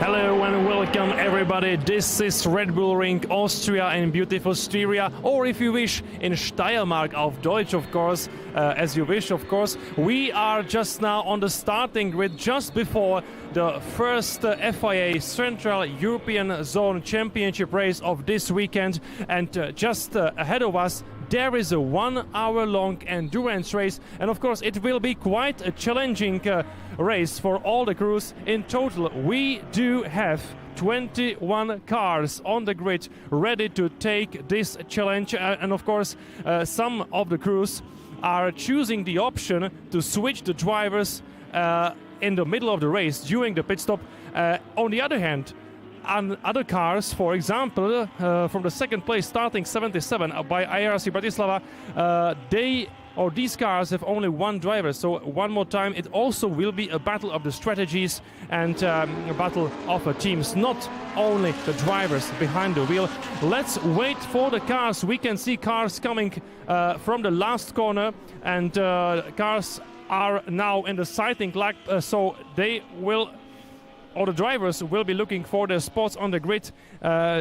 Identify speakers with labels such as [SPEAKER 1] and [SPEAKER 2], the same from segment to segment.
[SPEAKER 1] Hello and welcome everybody. This is Red Bull Ring Austria in beautiful Styria, or if you wish in Steiermark auf Deutsch, of course, as you wish, of course. We are just now on the starting grid just before the first FIA Central European Zone Championship race of this weekend, and just ahead of us there is a 1 hour long endurance race, and of course it will be quite a challenging race for all the crews. In total we do have 21 cars on the grid ready to take this challenge, and of course some of the crews are choosing the option to switch the drivers in the middle of the race during the pit stop. On the other hand, and other cars, for example, from the second place starting 77 by IRC Bratislava, these cars have only one driver. So one more time, it also will be a battle of the strategies and a battle of teams, not only the drivers behind the wheel. Let's wait for the cars. We can see cars coming from the last corner, and cars are now in the sighting lap, so they will, or the drivers will be looking for their spots on the grid.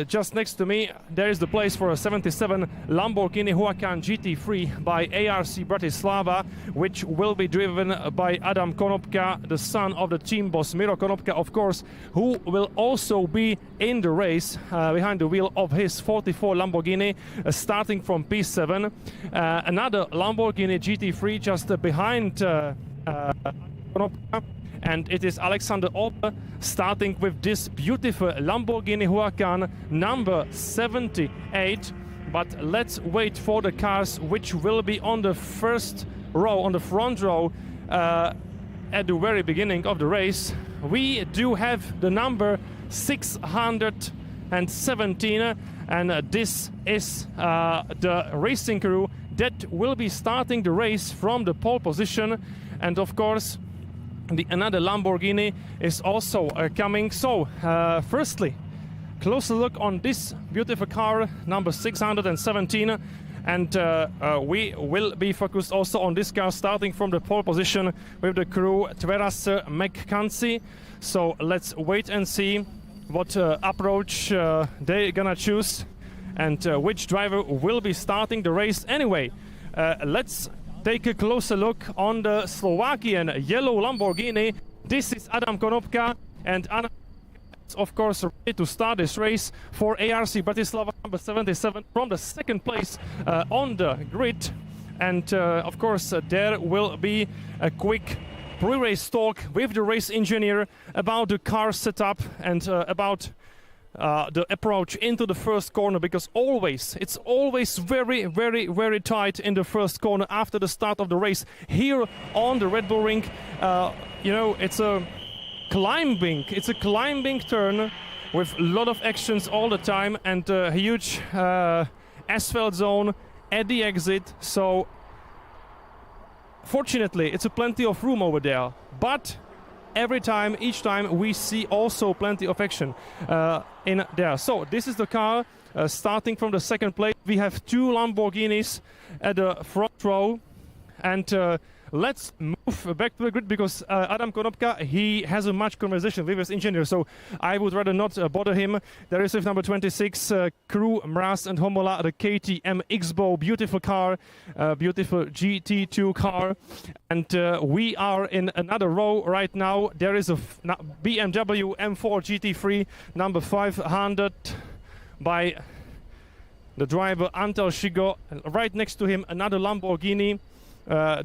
[SPEAKER 1] Just next to me there is the place for a 77 Lamborghini Huracan GT3 by ARC Bratislava, which will be driven by Adam Konopka, the son of the team boss Miro Konopka, of course, who will also be in the race behind the wheel of his 44 Lamborghini, starting from P7. Another Lamborghini GT3 just behind Konopka, and it is Alexander Olpe starting with this beautiful Lamborghini Huracan number 78. But let's wait for the cars which will be on the first row, on the front row, at the very beginning of the race. We do have the number 617, and this is the racing crew that will be starting the race from the pole position. And of course another Lamborghini is also coming. So firstly, closer look on this beautiful car number 617, and we will be focused also on this car starting from the pole position with the crew Tveracer McCancy. So let's wait and see what approach they're gonna choose and which driver will be starting the race. Anyway, let's take a closer look on the Slovakian yellow Lamborghini. This is Adam Konopka, and Adam is of course ready to start this race for ARC Bratislava number 77 from the second place on the grid. And of course there will be a quick pre-race talk with the race engineer about the car setup and about the approach into the first corner, because it's always very tight in the first corner after the start of the race here on the Red Bull Ring. You know, it's a climbing turn with a lot of actions all the time, and a huge asphalt zone at the exit. So fortunately it's a plenty of room over there, but each time we see also plenty of action in there. So this is the car starting from the second place. We have two Lamborghinis at the front row, and let's move back to the grid because Adam Konopka, he has a much conversation with his engineer, so I would rather not bother him. There is with number 26 Crew Mraz and Homola, the KTM X-Bow, beautiful car, beautiful GT2 car. And we are in another row right now. There is a BMW M4 GT3 number 500 by the driver Antal Shigo. Right next to him another Lamborghini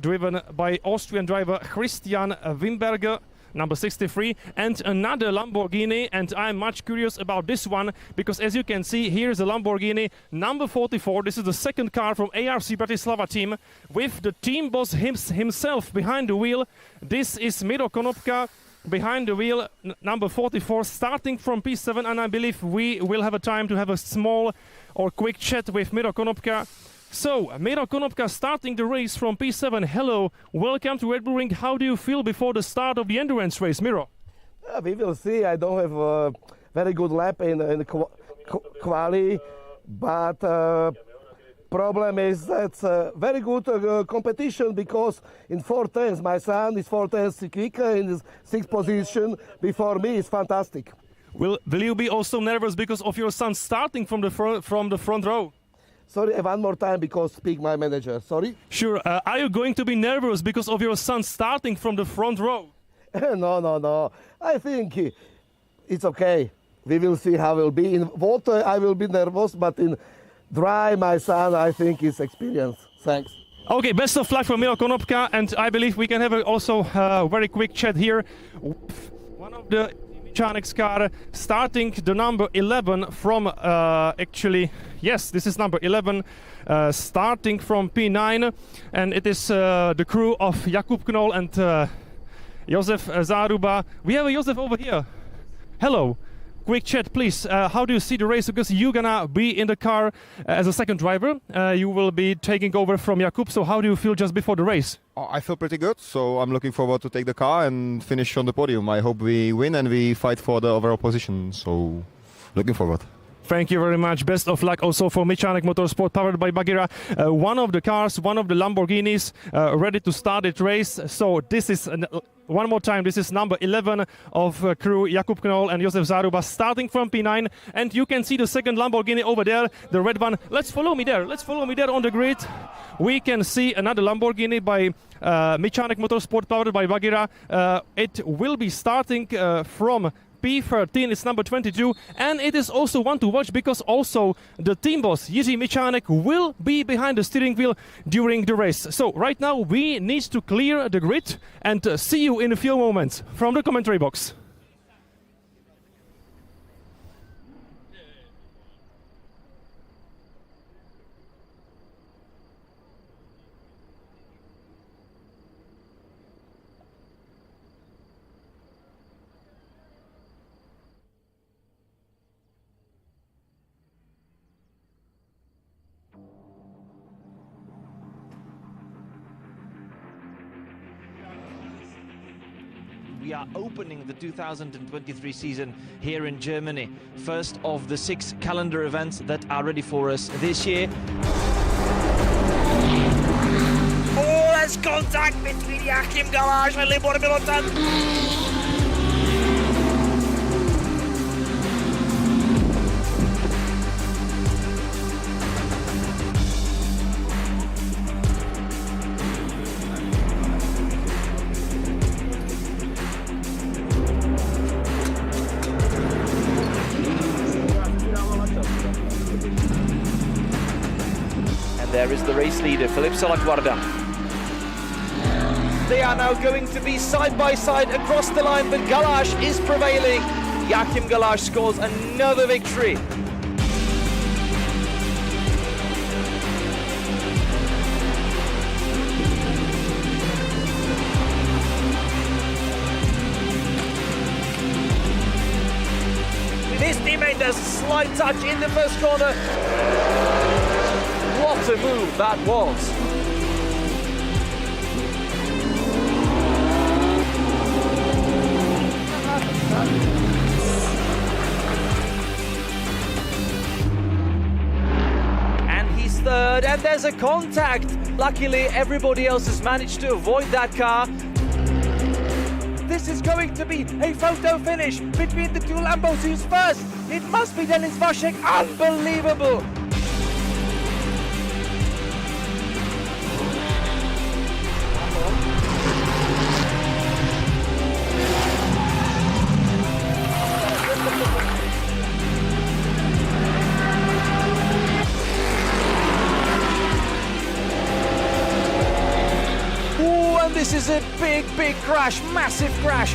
[SPEAKER 1] driven by Austrian driver Christian Wimberger, number 63, and another Lamborghini. And I'm much curious about this one because, as you can see, here's a Lamborghini number 44. This is the second car from ARC Bratislava team with the team boss himself behind the wheel. This is Miro Konopka behind the wheel, number 44, starting from P7, and I believe we will have a time to have a small or quick chat with Miro Konopka. So, Miro Konopka starting the race from P7. Hello, welcome to Red Bull Ring. How do you feel before the start of the endurance race, Miro?
[SPEAKER 2] We will see. I don't have a very good lap in the quali, but problem is that's a very good competition because in 410s, my son is 410s quicker in his sixth position before me. It's fantastic.
[SPEAKER 1] Will you be also nervous because of your son starting from the front row?
[SPEAKER 2] Sorry, one more time because speak my manager. Sorry.
[SPEAKER 1] Sure. Are you going to be nervous because of your son starting from the front row?
[SPEAKER 2] No. I think it's okay. We will see how it will be. In water, I will be nervous, but in dry, my son, I think is experienced. Thanks.
[SPEAKER 1] Okay, best of luck for Miro Konopka, and I believe we can have also a very quick chat here with one of the Mechanics car starting the number 11 from actually, yes, this is number 11 starting from P9, and it is the crew of Jakub Knoll and Josef Zaruba. We have a Josef over here. Hello. Quick chat, please. How do you see the race? Because you're gonna be in the car as a second driver. You will be taking over from Jakub. So how do you feel just before the race?
[SPEAKER 3] I feel pretty good. So I'm looking forward to take the car and finish on the podium. I hope we win and we fight for the overall position. So looking forward.
[SPEAKER 1] Thank you very much. Best of luck also for Mechanic Motorsport powered by Bagheera. One of the cars, one of the Lamborghinis ready to start its race. So this is, one more time, this is number 11 of crew Jakub Knoll and Josef Zaruba starting from P9. And you can see the second Lamborghini over there, the red one. Let's follow me there. Let's follow me there on the grid. We can see another Lamborghini by Mechanic Motorsport powered by Bagheera. It will be starting from P13, it's number 22, and it is also one to watch because also the team boss, Jiří Michanek, will be behind the steering wheel during the race. So right now we need to clear the grid and see you in a few moments from the commentary box.
[SPEAKER 4] We are opening the 2023 season here in Germany. First of the 6 calendar events that are ready for us this year.
[SPEAKER 5] Oh, there's contact between Joachim Galláš and Libor Milotan. There is the race leader, Filip Salaguarda. They are now going to be side by side across the line, but Galláš is prevailing. Joachim Galláš scores another victory. His teammate does a slight touch in the first corner. What a move that was. And he's third, and there's a contact. Luckily, everybody else has managed to avoid that car. This is going to be a photo finish between the two Lambos. Who's first? It must be Denis Vašek. Unbelievable. This is a big crash, massive crash.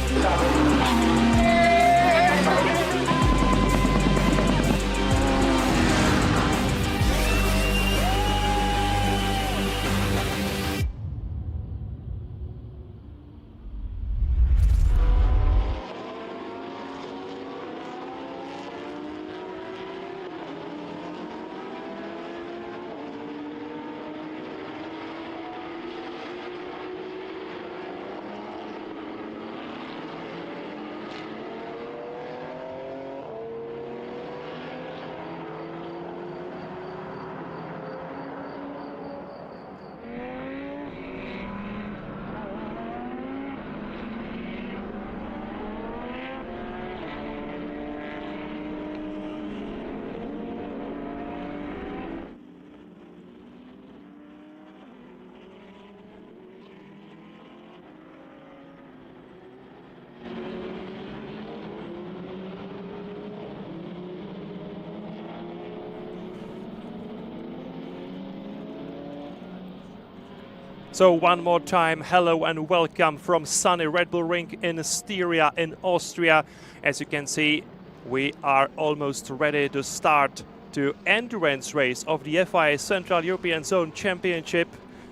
[SPEAKER 1] So one more time, hello and welcome from sunny Red Bull Ring in Styria in Austria. As you can see, we are almost ready to start the endurance race of the FIA Central European Zone Championship,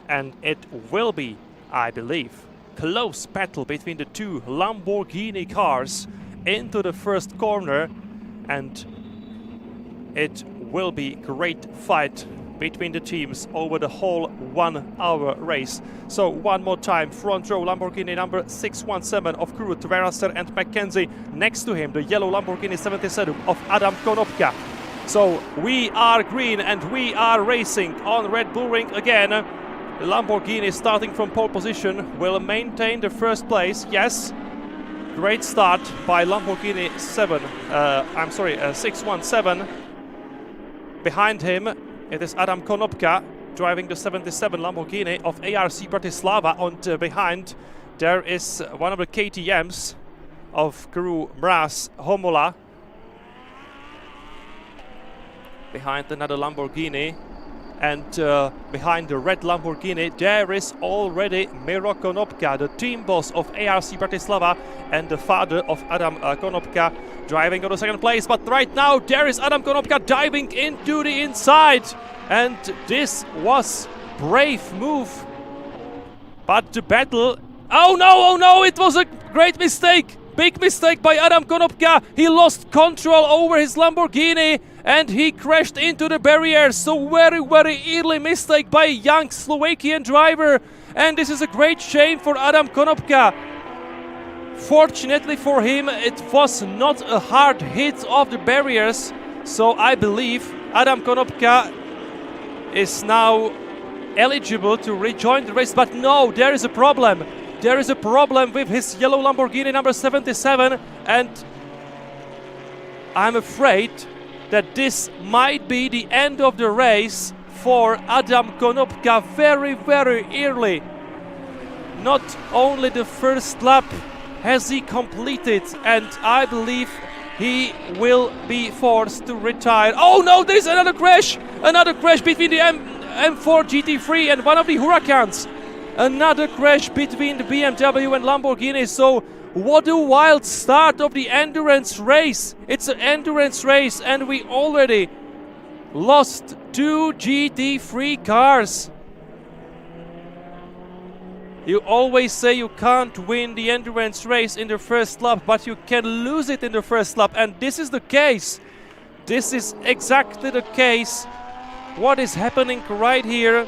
[SPEAKER 1] and it will be, I believe, close battle between the two Lamborghini cars into the first corner, and it will be great fight between the teams over the whole 1 hour race. So one more time, front row Lamborghini number 617 of crew Tveraster and McKenzie. Next to him, the yellow Lamborghini 77 of Adam Konopka. So we are green and we are racing on Red Bull Ring again. The Lamborghini starting from pole position will maintain the first place. Yes, great start by Lamborghini 617. Behind him, it is Adam Konopka driving the 77 Lamborghini of ARC Bratislava, and behind there is one of the KTMs of crew Mraz Homola. Behind another Lamborghini, and behind the red Lamborghini there is already Miro Konopka, the team boss of ARC Bratislava and the father of Adam Konopka, driving on the second place. But right now there is Adam Konopka diving into the inside, and this was brave move. But the battle, oh no, it was a great mistake, big mistake by Adam Konopka. He lost control over his Lamborghini and he crashed into the barriers. So very early mistake by a young Slovakian driver, and this is a great shame for Adam Konopka. Fortunately for him, it was not a hard hit of the barriers, so I believe Adam Konopka is now eligible to rejoin the race. But no, there is a problem. There is a problem with his yellow Lamborghini number 77, and I'm afraid that this might be the end of the race for Adam Konopka very early. Not only the first lap has he completed, and I believe he will be forced to retire. Oh no, there is another crash between the M4 GT3 and one of the Huracans. Another crash between the BMW and Lamborghini. So what a wild start of the endurance race. It's an endurance race and we already lost 2 GT3 cars. You always say you can't win the endurance race in the first lap, but you can lose it in the first lap, and this is the case. This is exactly the case. What is happening right here?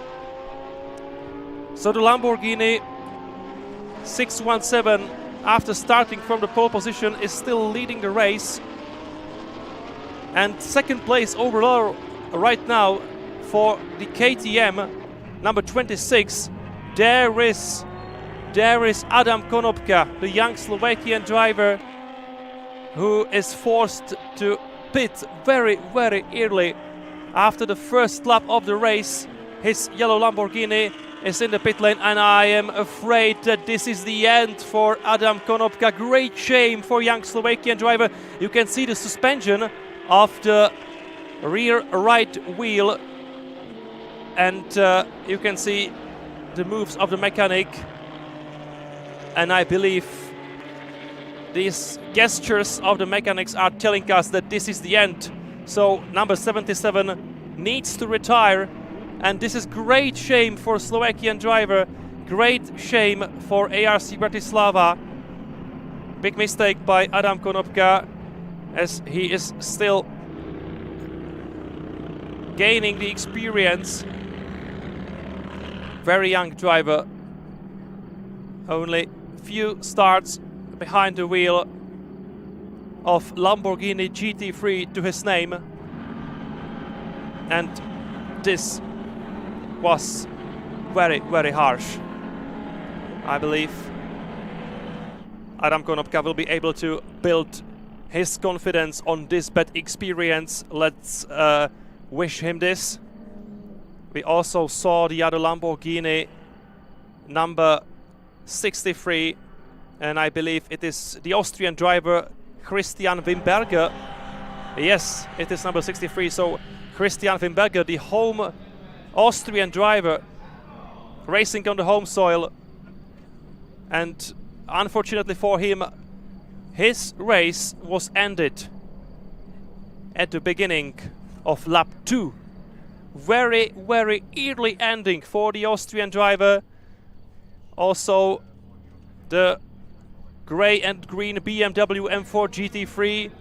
[SPEAKER 1] So the Lamborghini 617, after starting from the pole position, is still leading the race. And second place overall right now for the KTM number 26. There is Adam Konopka, the young Slovakian driver, who is forced to pit very early after the first lap of the race. His yellow Lamborghini is in the pit lane, and I am afraid that this is the end for Adam Konopka. Great shame for young Slovakian driver. You can see the suspension of the rear right wheel, and you can see the moves of the mechanic, and I believe these gestures of the mechanics are telling us that this is the end. So number 77 needs to retire, and this is great shame for Slovakian driver, great shame for ARC Bratislava. Big mistake by Adam Konopka, as he is still gaining the experience. Very young driver, only few starts behind the wheel of Lamborghini GT3 to his name, and this was very harsh. I believe Adam Konopka will be able to build his confidence on this bad experience. Let's wish him this. We also saw the other Lamborghini number 63, and I believe it is the Austrian driver Christian Wimberger. Yes, it is number 63, so Christian Wimberger, the home Austrian driver, racing on the home soil, and unfortunately for him, his race was ended at the beginning of lap 2. Very, very early ending for the Austrian driver. Also, the grey and green BMW M4 GT3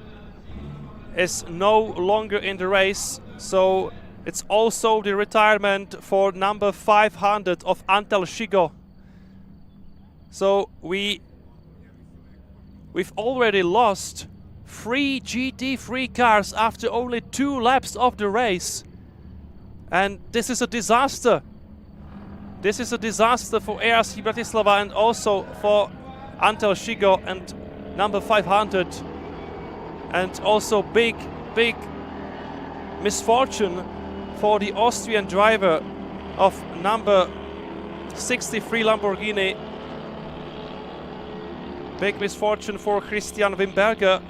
[SPEAKER 1] is no longer in the race, so it's also the retirement for number 500 of Antal Shigo. So we've already lost 3 GT3 cars after only 2 laps of the race, and this is a disaster. This is a disaster for ERC Bratislava and also for Antal Shigo and number 500, and also big misfortune for the Austrian driver of number 63 Lamborghini. Big misfortune for Christian Wimberger,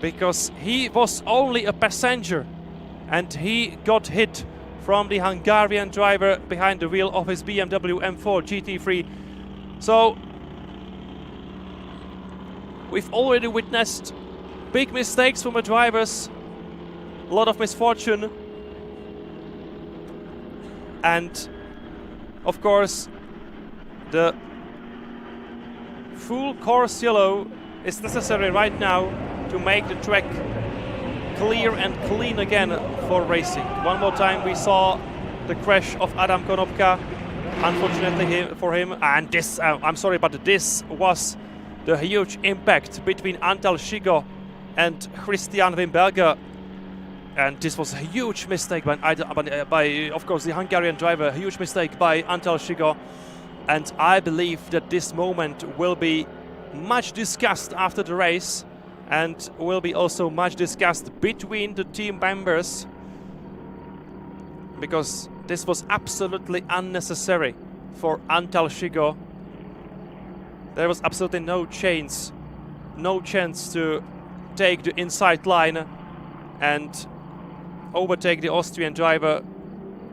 [SPEAKER 1] because he was only a passenger and he got hit from the Hungarian driver behind the wheel of his BMW M4 GT3. So we've already witnessed big mistakes from the drivers, a lot of misfortune, and of course the full course yellow is necessary right now to make the track clear and clean again for racing. One more time we saw the crash of Adam Konopka, unfortunately for him, and this, I'm sorry, but this was the huge impact between Antal Shigo and Christian Wimberger, and this was a huge mistake by of course the Hungarian driver, a huge mistake by Antal Shigo, and I believe that this moment will be much discussed after the race and will be also much discussed between the team members, because this was absolutely unnecessary for Antal Shigo. There was absolutely no chance to take the inside line and overtake the Austrian driver.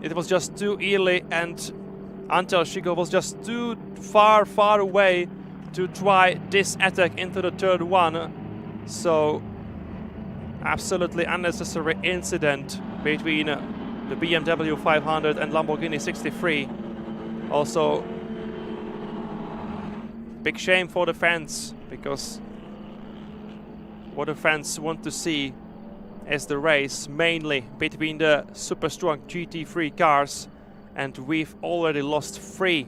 [SPEAKER 1] It was just too early, and Antal Shigo was just too far away to try this attack into the third one. So absolutely unnecessary incident between the BMW 500 and Lamborghini 63. Also big shame for the fans, because what the fans want to see is the race mainly between the super strong GT3 cars, and we've already lost 3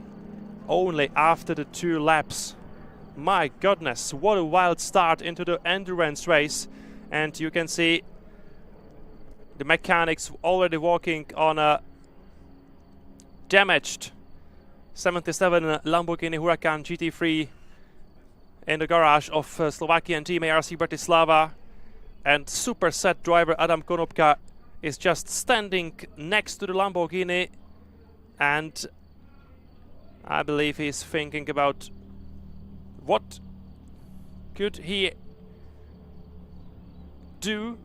[SPEAKER 1] only after the 2 laps. My goodness, what a wild start into the endurance race, and you can see the mechanics already working on a damaged 77 Lamborghini Huracan GT3 in the garage of Slovakian team ARC Bratislava, and super set driver Adam Konopka is just standing next to the Lamborghini, and I believe he's thinking about what could he do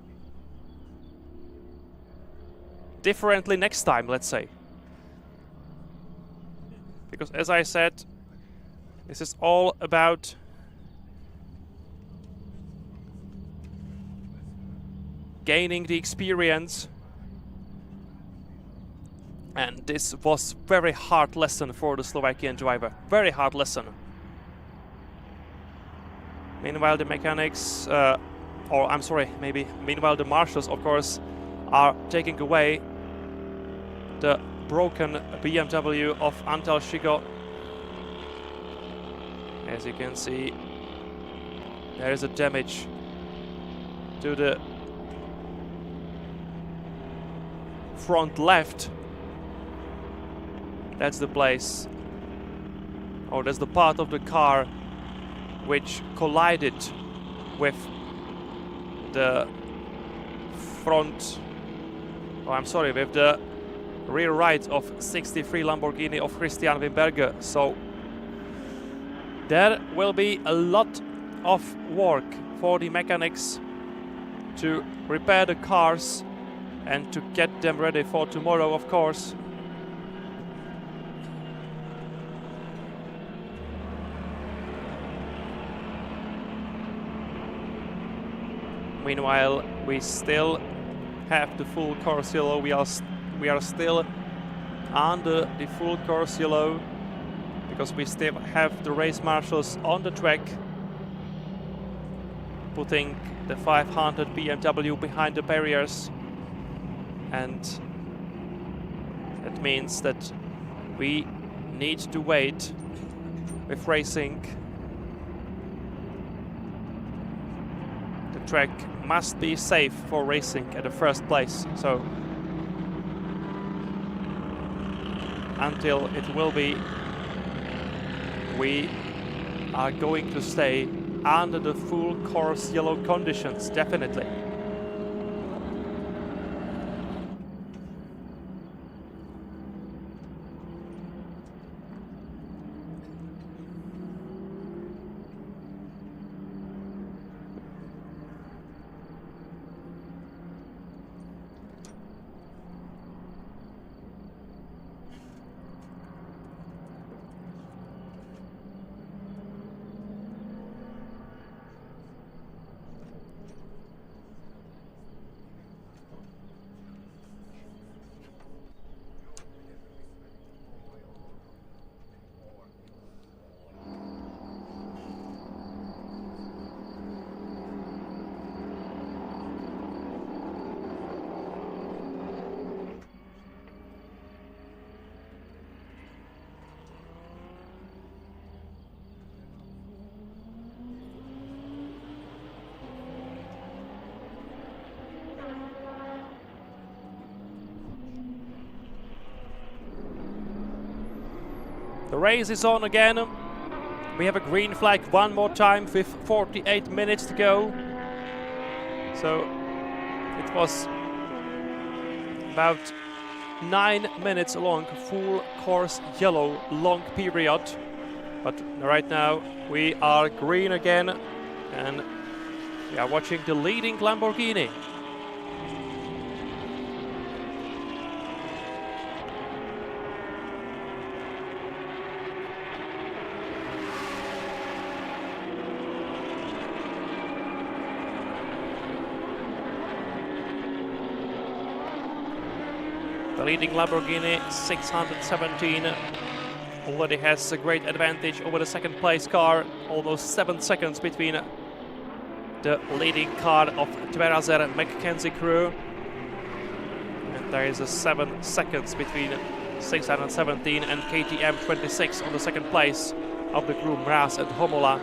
[SPEAKER 1] differently next time, let's say. Because as I said, this is all about gaining the experience, and this was very hard lesson for the Slovakian driver, very hard lesson. Meanwhile the mechanics, meanwhile the marshals of course are taking away the broken BMW of Antal Shigo. As you can see, there is a damage to the front left. That's the place, or that's the part of the car which collided with the front, with the rear right of 63 Lamborghini of Christian Wimberger. So there will be a lot of work for the mechanics to repair the cars and to get them ready for tomorrow, of course. Meanwhile, we still have the full course yellow. We are still under the full course yellow because we still have the race marshals on the track, putting the 500 BMW behind the barriers, and that means that we need to wait with racing. The track must be safe for racing at the first place, so until it will be, we are going to stay under the full course yellow conditions, definitely. The race is on again. We have a green flag one more time with 48 minutes to go. So it was about 9 minutes long, full course yellow, long period. But right now we are green again, and we are watching the leading Lamborghini. The leading Lamborghini 617 already has a great advantage over the second place car, almost 7 seconds between the leading car of Tverazzer and Mackenzie crew. And there is a 7 seconds between 617 and KTM 26 on the second place of the crew Mraz and Homola.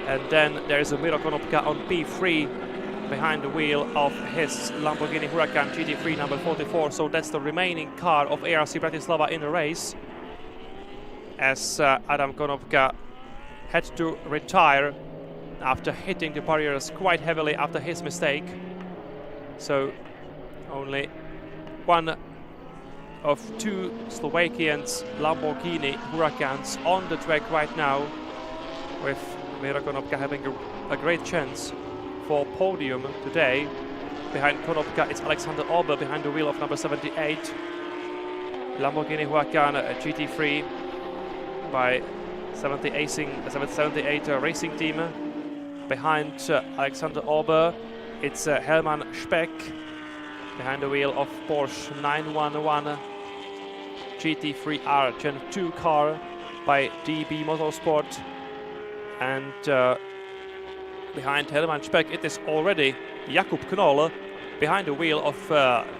[SPEAKER 1] And then there is a Miro Konopka on P3 behind the wheel of his Lamborghini Huracan GT3 number 44. So that's the remaining car of ARC Bratislava in the race, as Adam Konopka had to retire after hitting the barriers quite heavily after his mistake. So only one of two Slovakians Lamborghini Huracans on the track right now, with Miro Konopka having a great chance for podium today. Behind Konopka it's Alexander Ober behind the wheel of number 78, Lamborghini Huracan GT3 by 78 Racing Team. Behind Alexander Ober it's Hermann Speck behind the wheel of Porsche 911 GT3R Gen 2 car by DB Motorsport. And behind Hermann Speck it is already Jakub Knoll behind the wheel of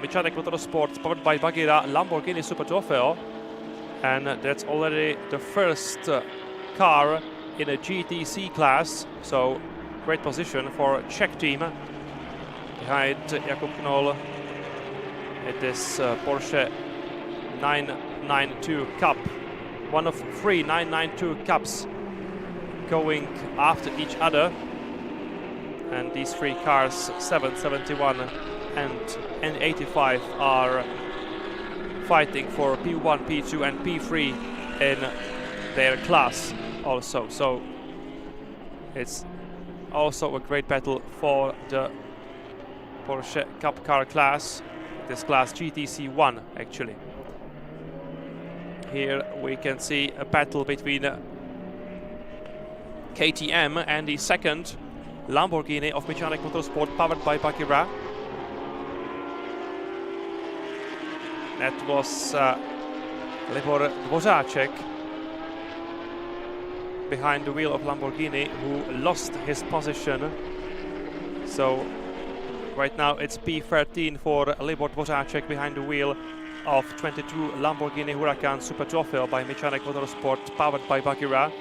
[SPEAKER 1] Michanek Motorsport powered by Bagheera Lamborghini Super Trofeo. And that's already the first car in a GTC class, so great position for a Czech team. Behind Jakub Knoll it is Porsche 992 Cup, one of 3 992 Cups going after each other. And these 3 cars, 771 and N85, are fighting for P1, P2 and P3 in their class also. So it's also a great battle for the Porsche Cup car class, this class GTC1 actually. Here we can see a battle between KTM and the second Lamborghini of Mechanic Motorsport, powered by Bakira. That was Libor Dvořáček behind the wheel of Lamborghini, who lost his position. So right now it's P13 for Libor Dvořáček behind the wheel of 22 Lamborghini Huracan Super Trofeo by Mechanic Motorsport, powered by Bakira.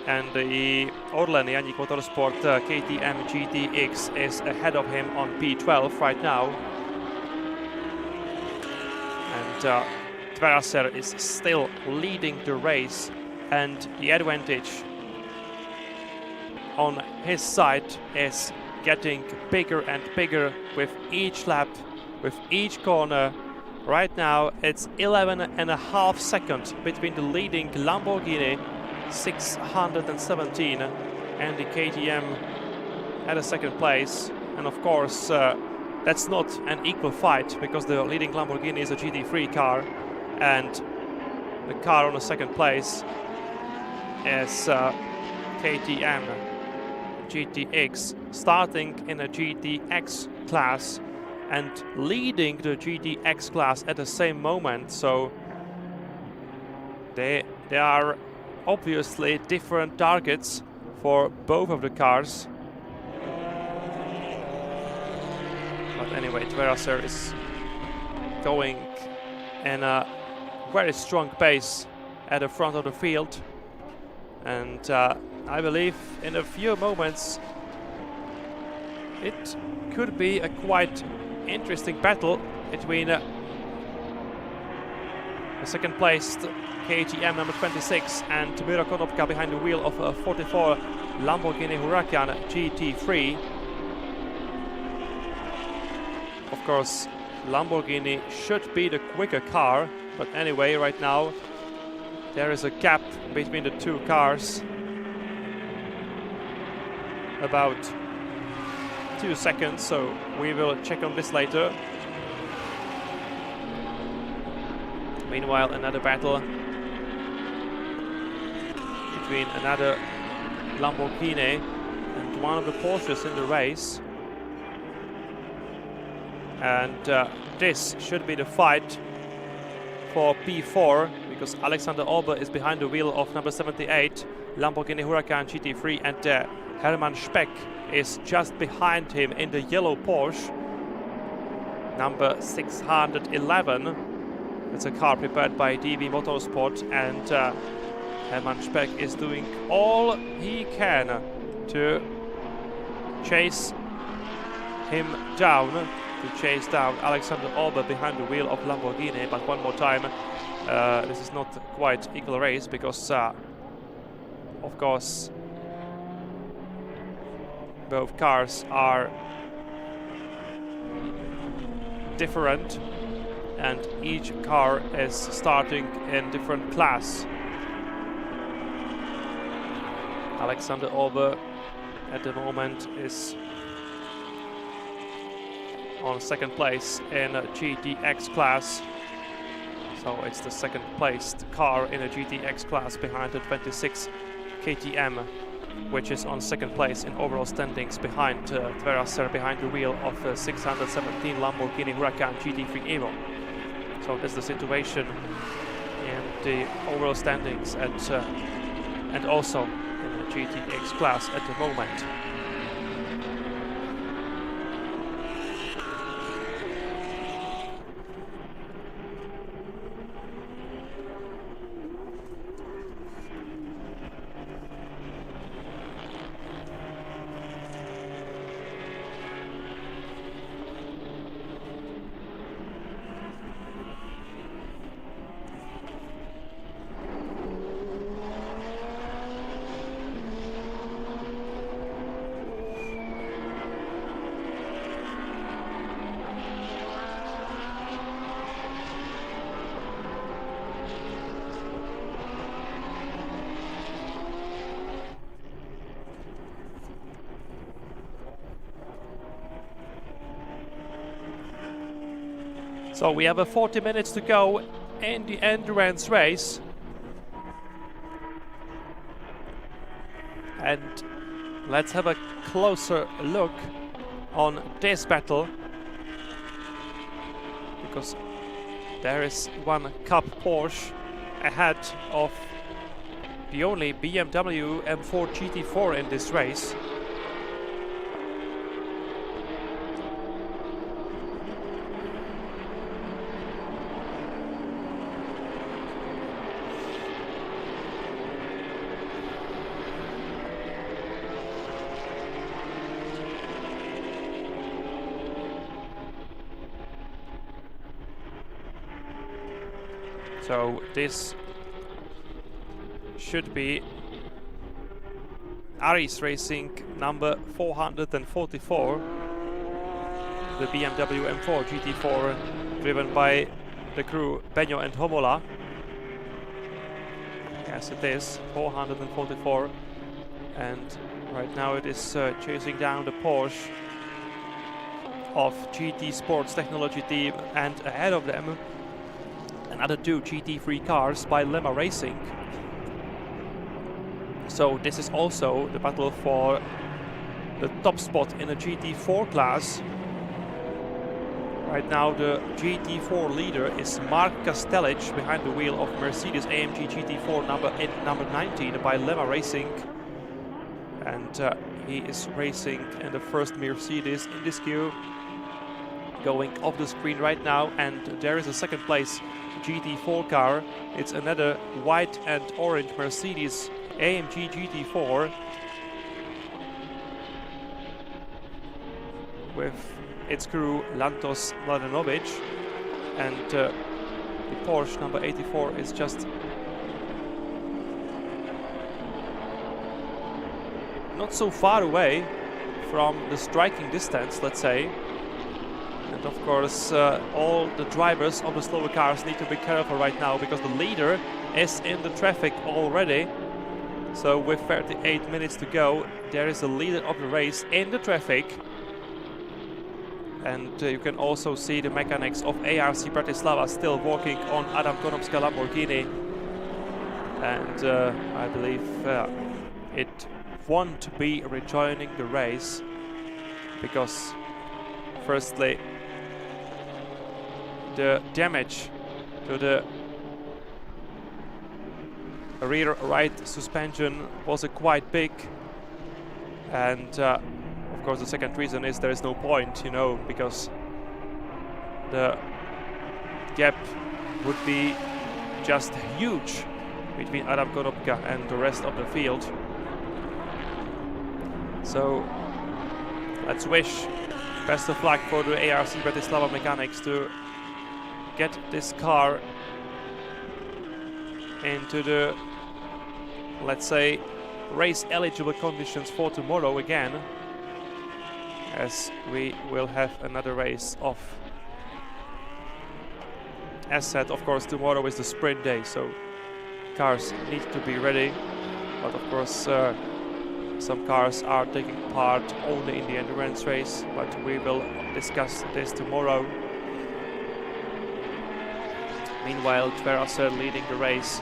[SPEAKER 1] And the Orlen Janik Motorsport KTM GTX is ahead of him on P12 right now. And Dveraser is still leading the race, and the advantage on his side is getting bigger and bigger with each lap, with each corner. Right now it's 11.5 seconds between the leading Lamborghini 617 and the KTM at a second place. And of course that's not an equal fight, because the leading Lamborghini is a GT3 car, and the car on the second place is KTM GTX, starting in a GTX class and leading the GTX class at the same moment. So they are obviously different targets for both of the cars. But anyway, Dveraser is going in a very strong pace at the front of the field, and I believe in a few moments it could be a quite interesting battle between the second placed KTM number 26 and Miro Konopka behind the wheel of a 44 Lamborghini Huracan GT3. Of course, Lamborghini should be the quicker car, but anyway, right now there is a gap between the two cars, about 2 seconds, so we will check on this later. Meanwhile, another battle between another Lamborghini and one of the Porsches in the race. And this should be the fight for P4, because Alexander Olber is behind the wheel of number 78 Lamborghini Huracan GT3, and Hermann Speck is just behind him in the yellow Porsche number 611. It's a car prepared by DB Motorsport, and Hermann Speck is doing all he can to chase him down, to chase down Alexander Olber behind the wheel of Lamborghini. But one more time, this is not quite equal race, because of course both cars are different, and each car is starting in different class. Alexander Olber at the moment is on second place in a GTX class, so it's the second placed car in a GTX class behind the 26 KTM, which is on second place in overall standings behind Dveraser behind the wheel of 617 Lamborghini Huracan GT3 Evo. So that's the situation in the overall standings at and also in the GTX class at the moment. So we have 40 minutes to go in the endurance race. And Let's have a closer look on this battle, because there is one Cup Porsche ahead of the only BMW M4 GT4 in this race. So this should be Aris Racing number 444, the BMW M4 GT4 driven by the crew Benyo and Homola. Yes, it is 444, and right now it is chasing down the Porsche of GT Sports Technology team, and ahead of them another two GT3 cars by Lemma Racing. So this is also the battle for the top spot in the GT4 class. Right now the GT4 leader is Mark Kastelic behind the wheel of Mercedes AMG GT4 number 19 by Lemma Racing. And he is racing in the first Mercedes in this queue. Going off the screen right now, and there is a second place GT4 car. It's another white and orange Mercedes AMG GT4 with its crew Lantos Mladenovic, and the Porsche number 84 is just not so far away from the striking distance, let's say. And of course, all the drivers of the slower cars need to be careful right now, because the leader is in the traffic already. So with 38 minutes to go, there is the leader of the race in the traffic. And you can also see the mechanics of ARC Bratislava still working on Adam Konopska Lamborghini. And I believe it won't be rejoining the race, because firstly, the damage to the rear right suspension was quite big, and of course the second reason is there is no point, you know, because the gap would be just huge between Adam Konopka and the rest of the field. So let's wish best of luck for the ARC Bratislava mechanics to get this car into the, let's say, race eligible conditions for tomorrow again, as we will have another race of, as said, of course tomorrow is the sprint day, so cars need to be ready, but of course some cars are taking part only in the endurance race, but we will discuss this tomorrow. Meanwhile, Tverase leading the race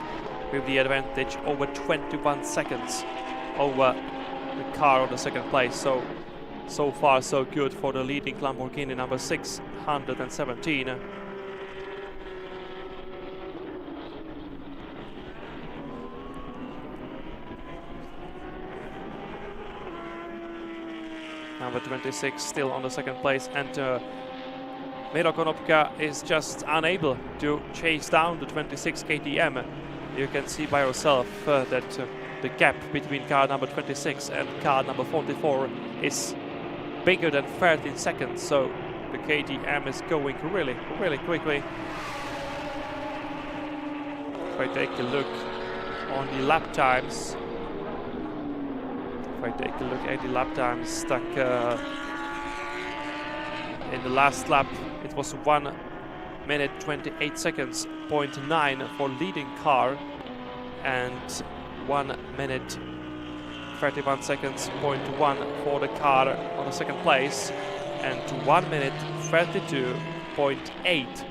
[SPEAKER 1] with the advantage over 21 seconds over the car on the second place. So far so good for the leading Lamborghini number 617. Number 26 still on the second place, and Miro Konopka is just unable to chase down the 26 KTM. You can see by yourself that the gap between car number 26 and car number 44 is bigger than 13 seconds, so the KTM is going really quickly. If I take a look on the lap times, stuck in the last lap, it was 1 minute 28 seconds, 0.9 for leading car, and 1 minute 31 seconds, 0.1 for the car on the second place, and 1 minute 32.8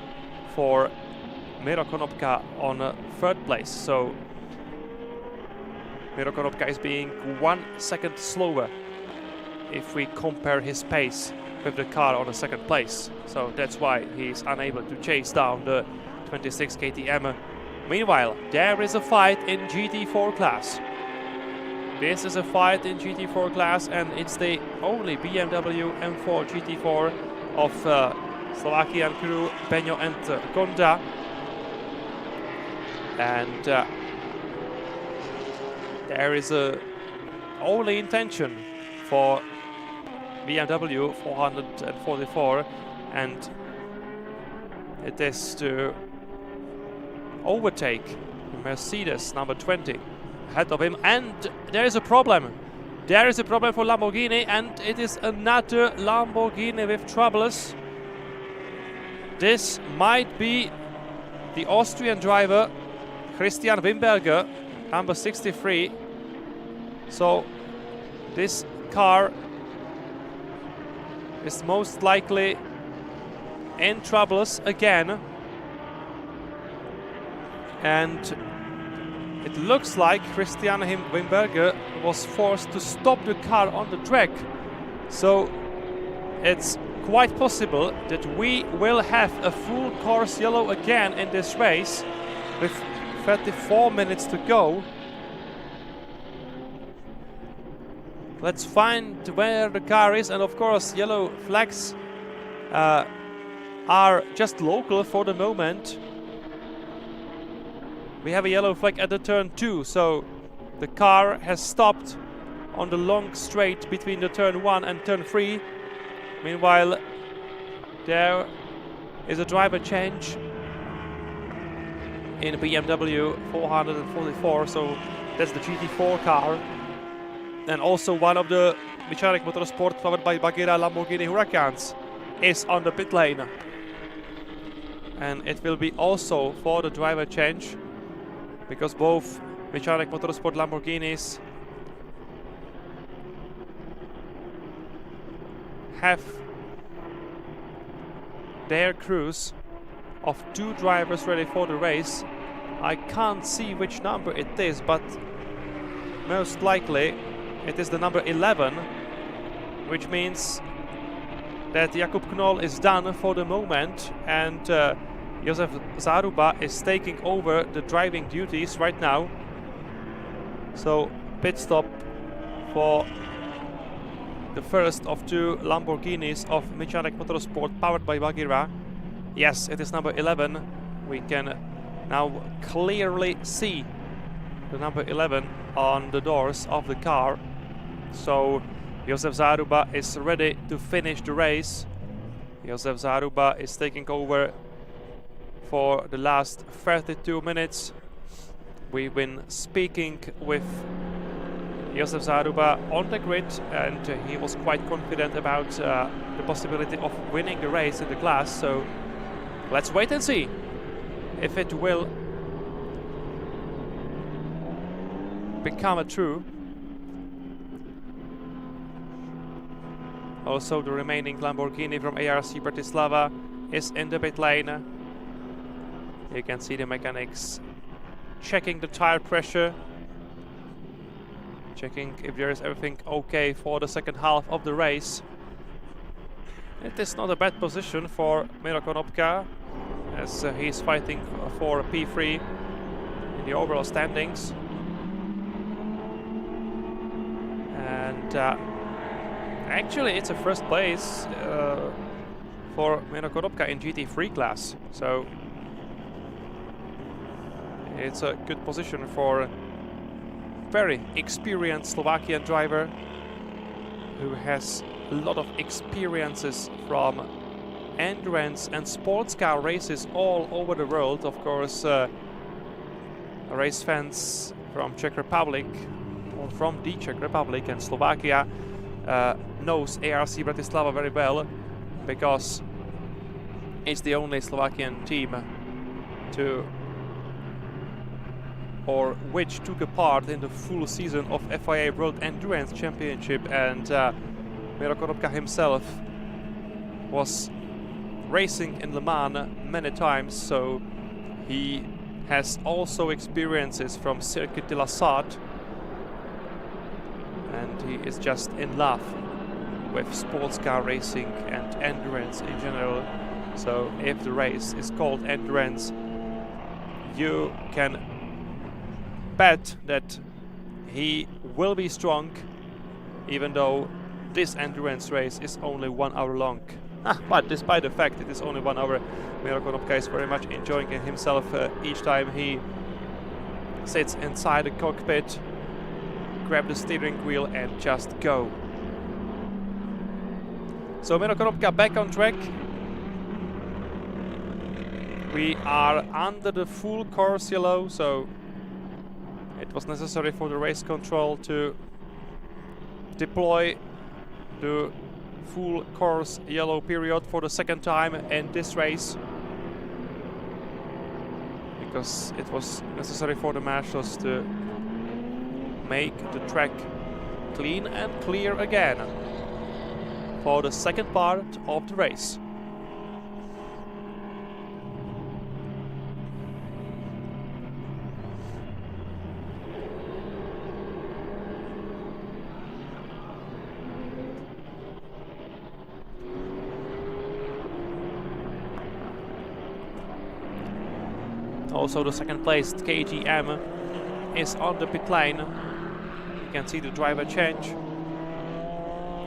[SPEAKER 1] for Miro Konopka on third place. So Miro Konopka is being 1 second slower if we compare his pace with the car on the second place. So that's why he's unable to chase down the 26 KTM. Meanwhile, there is a fight in GT4 class. This is a fight in GT4 class, and it's the only BMW M4 GT4 of Slovakian crew Peño and Gonda. And there is a only intention for BMW 444, and it is to overtake Mercedes number 20 ahead of him. And there is a problem. There is a problem for Lamborghini, and it is another Lamborghini with troubles. This might be the Austrian driver Christian Wimberger, number 63. So this car is most likely in troubles again, and it looks like Christian Wimberger was forced to stop the car on the track. So it's quite possible that we will have a full course yellow again in this race with 34 minutes to go. Let's find where the car is, and of course yellow flags are just local for the moment. We have a yellow flag at the turn 2, so the car has stopped on the long straight between the turn 1 and turn 3. Meanwhile, there is a driver change in BMW 444, so that's the GT4 car. And also one of the Mechanic Motorsport powered by Bagheera Lamborghini Huracans is on the pit lane. And it will be also for the driver change, because both Mechanic Motorsport Lamborghinis have their crews of 2 drivers ready for the race. I can't see which number it is, but most likely it is the number 11, which means that Jakub Knoll is done for the moment, and Josef Zaruba is taking over the driving duties right now. So pit stop for the first of 2 Lamborghinis of Mechanic Motorsport powered by Bagheera. Yes, it is number 11. We can now clearly see the number 11 on the doors of the car. So Josef Zaruba is ready to finish the race. Josef Zaruba is taking over for the last 32 minutes. We've been speaking with Josef Zaruba on the grid, and he was quite confident about the possibility of winning the race in the class. So let's wait and see if it will become a true. Also, the remaining Lamborghini from ARC Bratislava is in the pit lane. You can see the mechanics checking the tire pressure, checking if there is everything okay for the second half of the race. It is not a bad position for Miro Konopka, as he's fighting for P3 in the overall standings. And actually it's a first place for Miro Konopka in GT3 class, so it's a good position for a very experienced Slovakian driver who has a lot of experiences from endurance and sports car races all over the world. Of course, race fans from Czech Republic, or from the Czech Republic and Slovakia, knows ARC Bratislava very well, because it's the only Slovakian team which took a part in the full season of FIA World Endurance Championship, and Miro Konopka himself was racing in Le Mans many times, so he has also experiences from Circuit de la Sarthe, and he is just in love with sports car racing and endurance in general. So if the race is called endurance, you can bet that he will be strong, even though this endurance race is only 1 hour long. But despite the fact it is only 1 hour, Miro Konopka is very much enjoying himself each time he sits inside the cockpit, grab the steering wheel and just go. So Miro Konopka back on track. We are under the full course yellow, so it was necessary for the race control to deploy the full course yellow period for the second time in this race, because it was necessary for the marshals to make the track clean and clear again for the second part of the race. Also the second placed KTM is on the pit lane. You can see the driver change.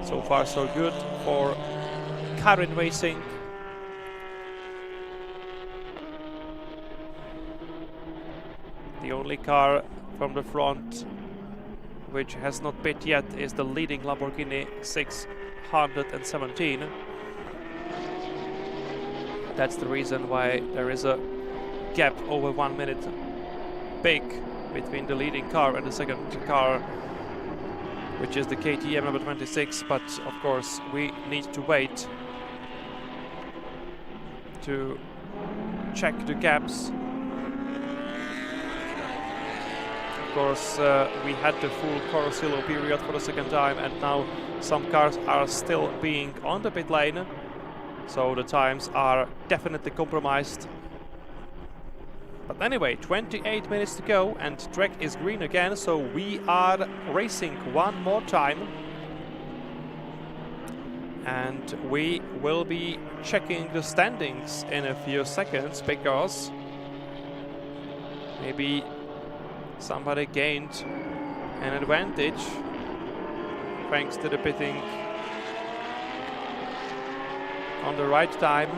[SPEAKER 1] So far so good for Karin Racing. The only car from the front which has not pit yet is the leading Lamborghini 617. That's the reason why there is a gap over 1 minute big between the leading car and the second car, which is the KTM number 26, but of course we need to wait to check the gaps. Of course we had the full course yellow period for the second time, and now some cars are still being on the pit lane, so the times are definitely compromised. But anyway, 28 minutes to go and track is green again, so we are racing one more time. And we will be checking the standings in a few seconds, because maybe somebody gained an advantage thanks to the pitting on the right time.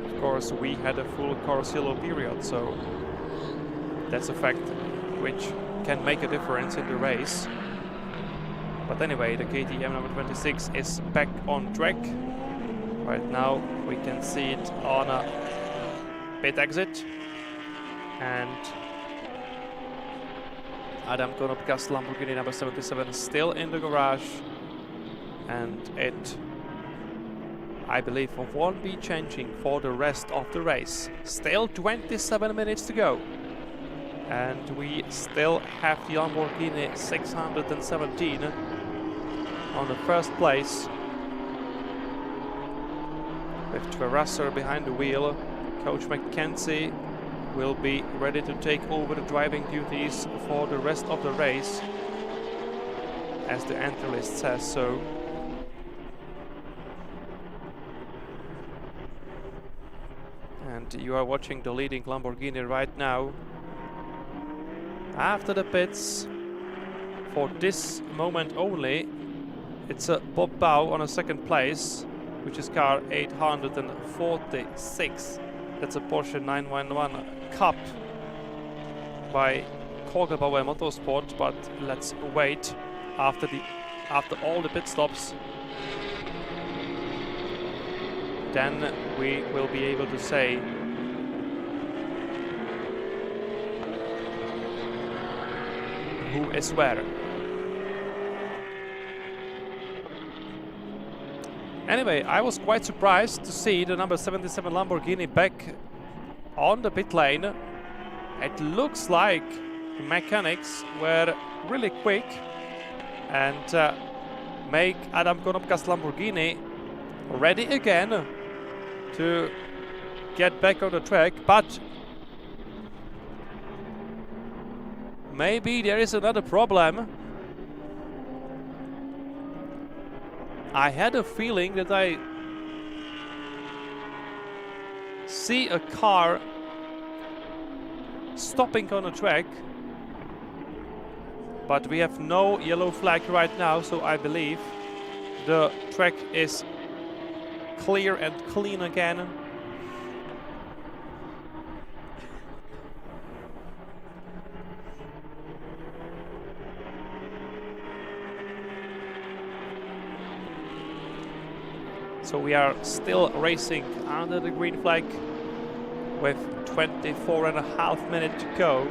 [SPEAKER 1] Of course, we had a full course yellow period, so that's a fact which can make a difference in the race. But anyway, the KTM number 26 is back on track. Right now we can see it on a pit exit, and Adam Konopka's Lamborghini number 77 is still in the garage, and it, I believe, won't be changing for the rest of the race. Still 27 minutes to go, and we still have the Lamborghini 617 on the first place, with Tverasser behind the wheel. Coach McKenzie will be ready to take over the driving duties for the rest of the race, as the entry list says so. And you are watching the leading Lamborghini right now. After the pits, for this moment only, it's a Bob Bow on a second place, which is car 846. That's a Porsche 911 Cup by Kogelbauer Motorsport. But let's wait after all the pit stops. Then we will be able to say who is where. Anyway, I was quite surprised to see the number 77 Lamborghini back on the pit lane. It looks like the mechanics were really quick and make Adam Konopka's Lamborghini ready again to get back on the track. But maybe there is another problem, I had a feeling that I see a car stopping on a track, but we have no yellow flag right now, so I believe the track is clear and clean again. So we are still racing under the green flag with 24.5 minutes to go.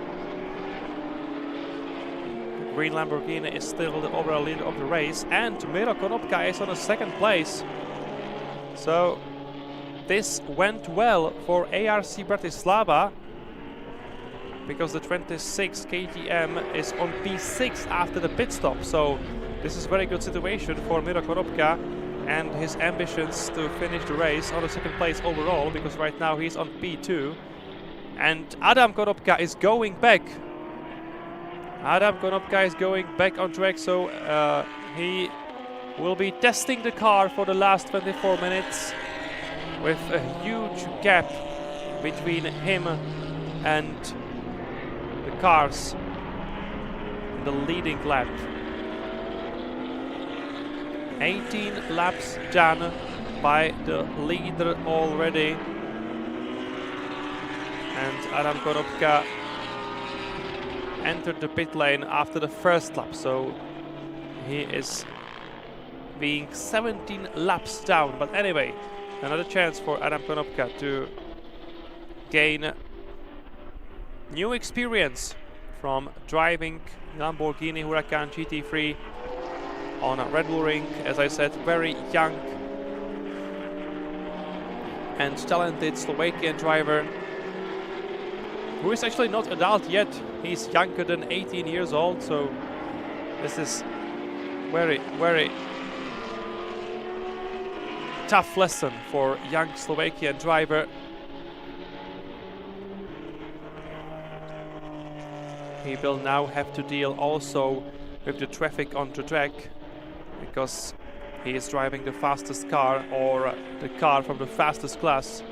[SPEAKER 1] The green Lamborghini is still the overall leader of the race, and Miro Konopka is on a second place. So this went well for ARC Bratislava, because the 26 KTM is on P6 after the pit stop. So this is a very good situation for Miro Konopka and his ambitions to finish the race on the second place overall, because right now he's on P2. And Adam Konopka is going back. Adam Konopka is going back on track, so he will be testing the car for the last 24 minutes with a huge gap between him and the cars in the leading lap. 18 laps done by the leader already, and Adam Konopka entered the pit lane after the first lap, so he is being 17 laps down. But anyway, another chance for Adam Konopka to gain new experience from driving Lamborghini Huracan GT3 on a Red Bull Ring. As I said, very young and talented Slovakian driver who is actually not adult yet. He's younger than 18 years old, so this is very, very tough lesson for young Slovakian driver. He will now have to deal also with the traffic on the track, because he is driving the fastest car, or the car from the fastest class,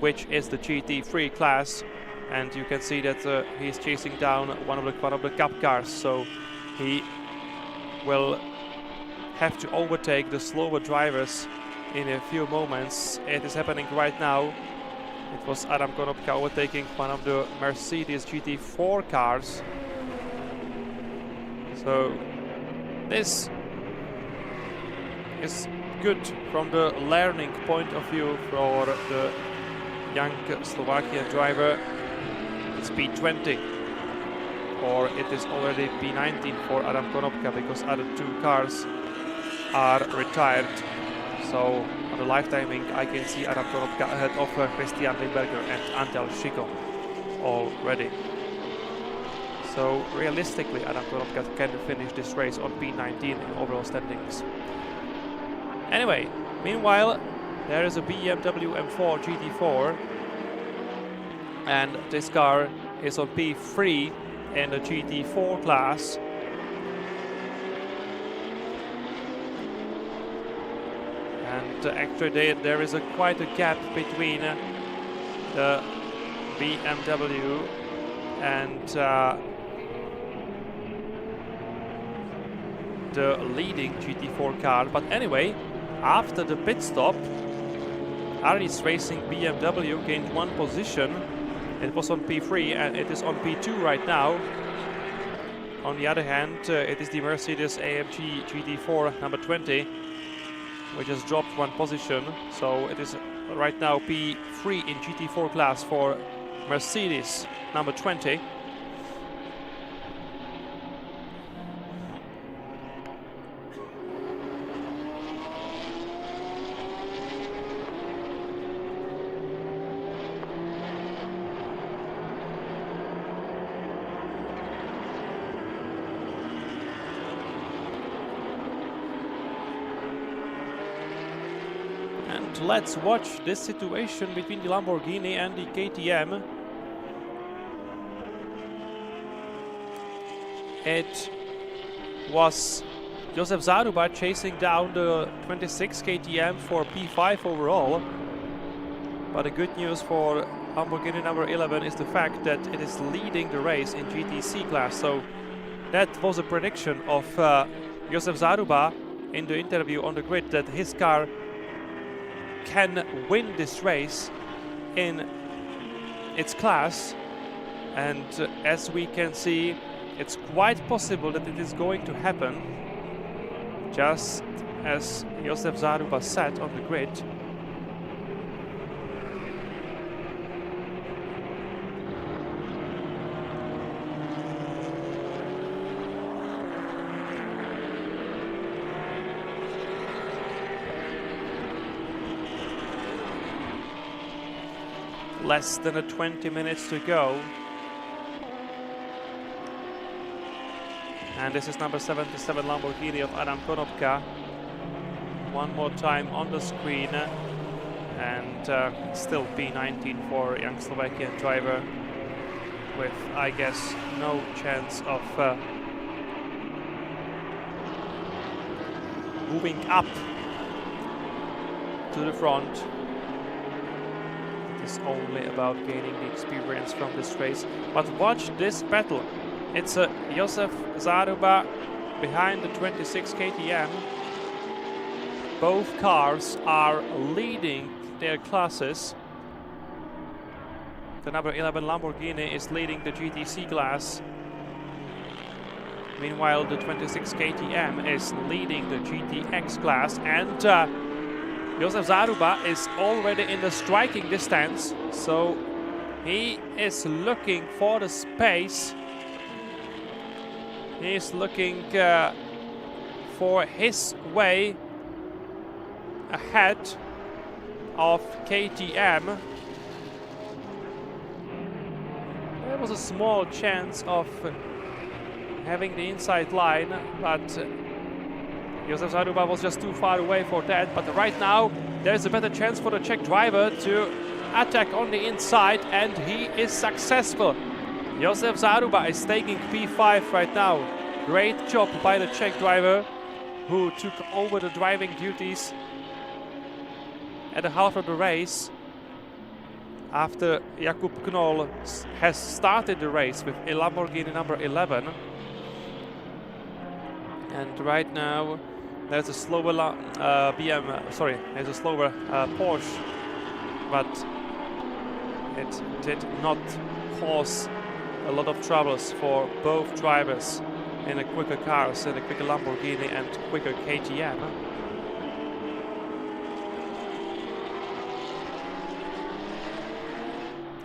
[SPEAKER 1] which is the GT3 class, and you can see that he's chasing down one of the cup cars, so he will have to overtake the slower drivers in a few moments. It is happening right now. It was Adam Konopka overtaking one of the Mercedes GT4 cars. So this is good from the learning point of view for the young Slovakian driver. It's P20, or it is already P19 for Adam Konopka, because other two cars are retired. So on the live timing I can see Adam Konopka ahead of Christian Limberger and Antel Schickel already. So realistically Adam Konopka can finish this race on P19 in overall standings. Anyway, meanwhile there is a BMW M4 GT4, and this car is on P3 in the GT4 class. And actually there is quite a gap between the BMW and the leading GT4 car. But anyway, after the pit stop, Aris Racing BMW gained one position. It was on P3 and it is on P2 right now. On the other hand, it is the Mercedes AMG GT4 number 20, which has dropped one position. So it is right now P3 in GT4 class for Mercedes number 20. Let's watch this situation between the Lamborghini and the KTM. It was Josef Zaruba chasing down the 26 KTM for P5 overall. But the good news for Lamborghini number 11 is the fact that it is leading the race in GTC class. So that was a prediction of Josef Zaruba in the interview on the grid, that his car can win this race in its class. And as we can see, it's quite possible that it is going to happen, just as Josef Zaruba said on the grid. Less than 20 minutes to go. And this is number 77 Lamborghini of Adam Konopka. One more time on the screen. And still P19 for young Slovakian driver, with, I guess, no chance of moving up to the front. It's only about gaining the experience from this race. But watch this battle. It's Josef Zaruba behind the 26 KTM. Both cars are leading their classes. The number 11 Lamborghini is leading the GTC class. Meanwhile, the 26 KTM is leading the GTX class. And Josef Zaruba is already in the striking distance, so he is looking for the space. He is looking for his way ahead of KTM. There was a small chance of having the inside line, but Josef Zaruba was just too far away for that. But right now there's a better chance for the Czech driver to attack on the inside, and he is successful. Josef Zaruba is taking P5 right now. Great job by the Czech driver, who took over the driving duties at the half of the race after Jakub Knoll has started the race with a Lamborghini number 11. And right now there's a slower there's a slower Porsche, but it did not cause a lot of troubles for both drivers in the quicker cars, in the quicker Lamborghini and quicker KTM.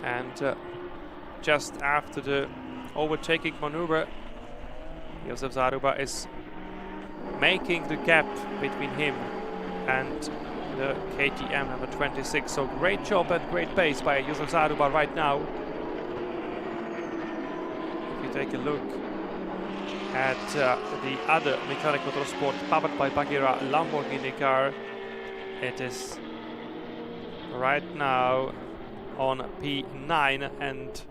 [SPEAKER 1] And just after the overtaking maneuver, Josef Zaruba is making the gap between him and the KTM number 26. So great job and great pace by Josef Zaruba right now. If you take a look at the other Mechanic Motorsport powered by Bagheera Lamborghini car, it is right now on P9 and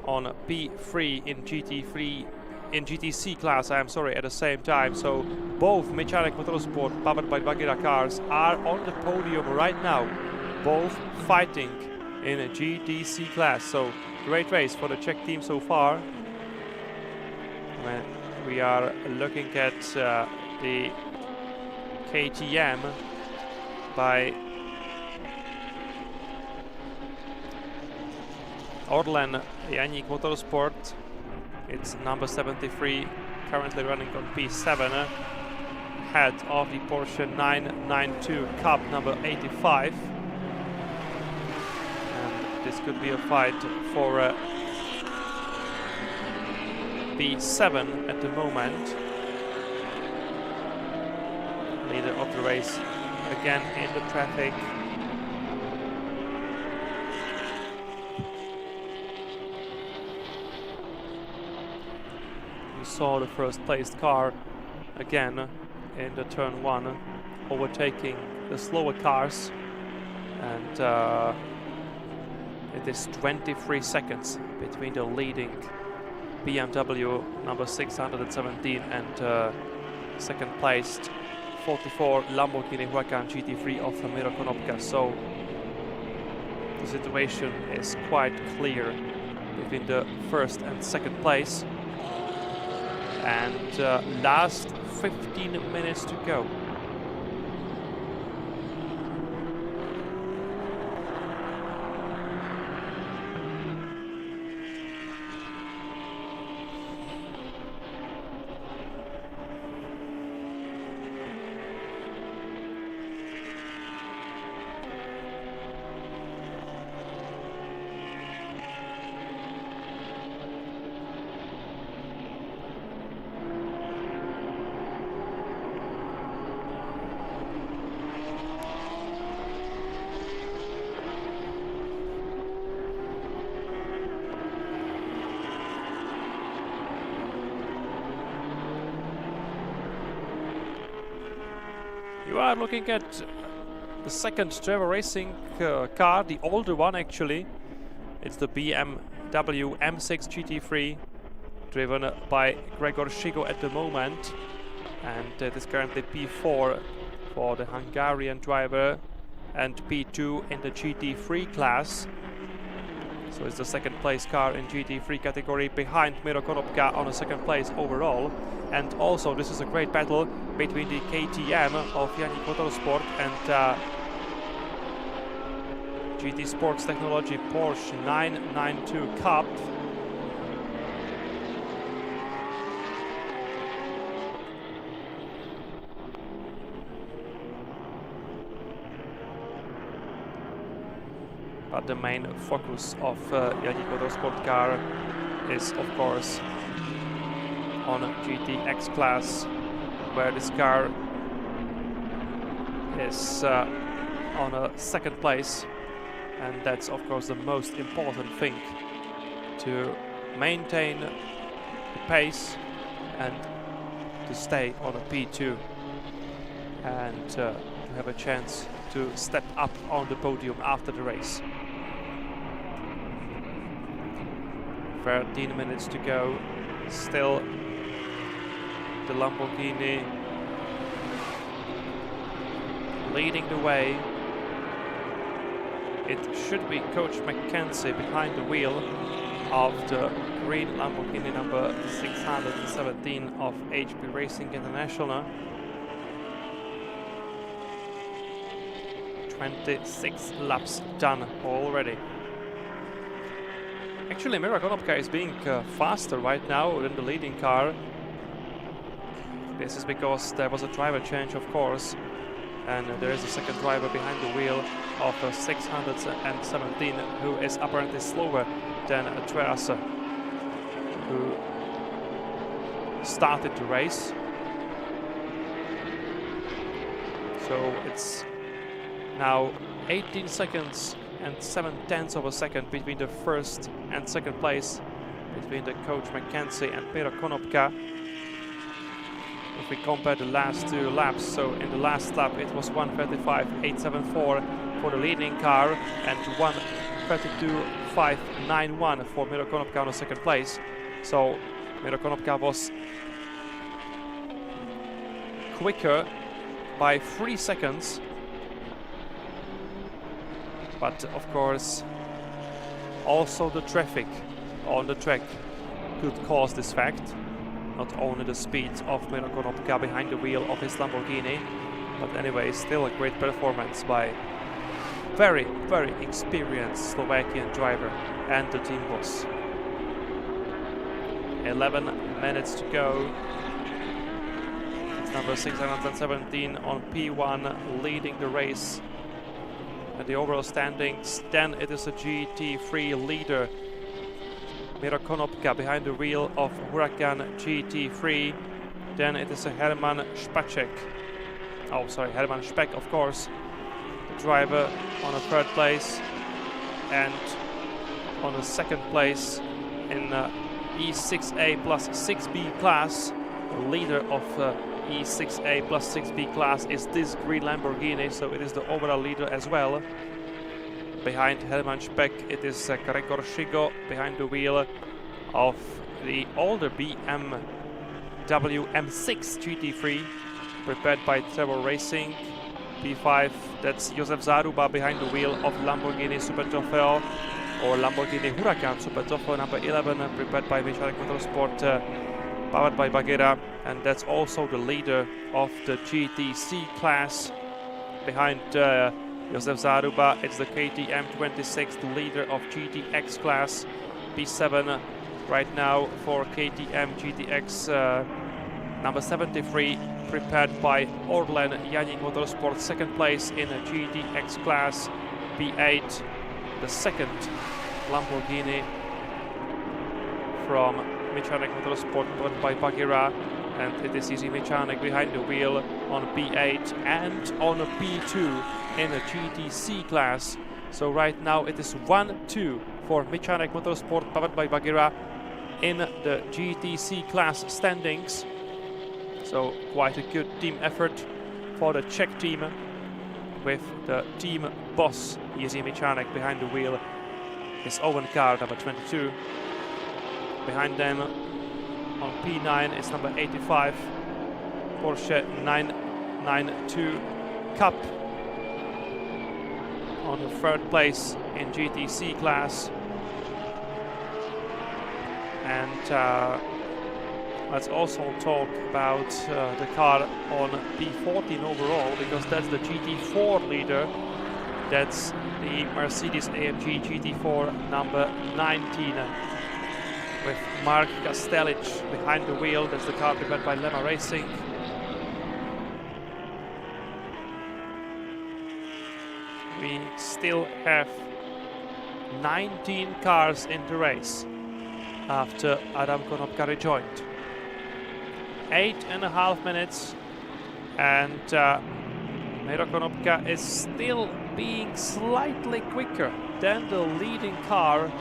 [SPEAKER 1] on P3 in GTC class, I'm sorry, at the same time. So both Mechanic Motorsport powered by Bagheera cars are on the podium right now, both fighting in a GTC class. So great race for the Czech team so far. When we are looking at the KTM by Orlen Janik Motorsport, it's number 73, currently running on P7, ahead of the Porsche 992 Cup number 85. And this could be a fight for P7 at the moment. Leader of the race again in the traffic. Saw the first placed car again in the turn 1 overtaking the slower cars, and it is 23 seconds between the leading BMW number 617 and second placed 44 Lamborghini Huracan GT3 of Miro Konopka. So the situation is quite clear between the first and second place. And last 15 minutes to go. You are looking at the second Trevor Racing car, the older one actually. It's the BMW M6 GT3, driven by Gregor Szigo at the moment. And it is currently P4 for the Hungarian driver and P2 in the GT3 class. So it's the second place car in GT3 category behind Miro Konopka on a second place overall. And also this is a great battle between the KTM of Yannick Motorsport and GT Sports Technology Porsche 992 Cup. But the main focus of Yannick Motorsport car is of course on GTX class, where this car is on a second place, and that's of course the most important thing, to maintain the pace and to stay on a P2 and to have a chance to step up on the podium after the race. 13 minutes to go, still the Lamborghini leading the way. It should be Coach Mackenzie behind the wheel of the green Lamborghini number 617 of HB Racing International. 26 laps done already. Actually, Miro Konopka is being faster right now than the leading car. This is because there was a driver change, of course, and there is a second driver behind the wheel of 617 who is apparently slower than Trerase, who started the race. So it's now 18 seconds and 7/10 of a second between the first and second place between the Coach Mackenzie and Miro Konopka. If we compare the last two laps, so in the last lap it was 1:35.874 for the leading car and 1:32.591 for Miro Konopka on the second place. So Miro Konopka was quicker by 3 seconds. But of course, also the traffic on the track could cause this fact. Not only the speed of Miro Konopka behind the wheel of his Lamborghini, but anyway, still a great performance by very, very experienced Slovakian driver and the team boss. 11 minutes to go. It's number 617 on P1 leading the race. At the overall standings, then it is a GT3 leader, Miro Konopka behind the wheel of Huracan GT3. Then it is a Herman Spacek. Oh, sorry, Herman Speck, of course, the driver on a third place, and on a second place in E6A plus 6B class. The leader of E6A plus 6B class is this green Lamborghini, so it is the overall leader as well. Behind Herman Speck it is Gregor Szigo behind the wheel of the older BMW WM6 GT3 prepared by Trevor Racing. P5, that's Josef Zaruba behind the wheel of Lamborghini Super Trofeo, or Lamborghini Huracan Super Trofeo number 11, prepared by Michelin Motorsport, powered by Bagheera, and that's also the leader of the GTC class. Behind Josef Zaruba, it's the KTM 26, the leader of GTX class. P7 right now for KTM GTX number 73, prepared by Orlen Yannick Motorsport, second place in a GTX class. P8, the second Lamborghini from Mechanic Motorsport, powered by Bagheera, and it is Easy Mechanic behind the wheel on P8 and on a P2 in a GTC class. So right now it is 1-2 for Mechanic Motorsport, powered by Bagheera, in the GTC class standings. So quite a good team effort for the Czech team, with the team boss Easy Mechanic behind the wheel. His own car, number 22. Behind them on P9 is number 85, Porsche 992 Cup, on the third place in GTC class. And let's also talk about the car on P14 overall, because that's the GT4 leader. That's the Mercedes-AMG GT4 number 19, with Mark Kastelic behind the wheel. That's the car prepared by Lemma Racing. We still have 19 cars in the race after Adam Konopka rejoined. 8.5 minutes, and Miro Konopka is still being slightly quicker than the leading car,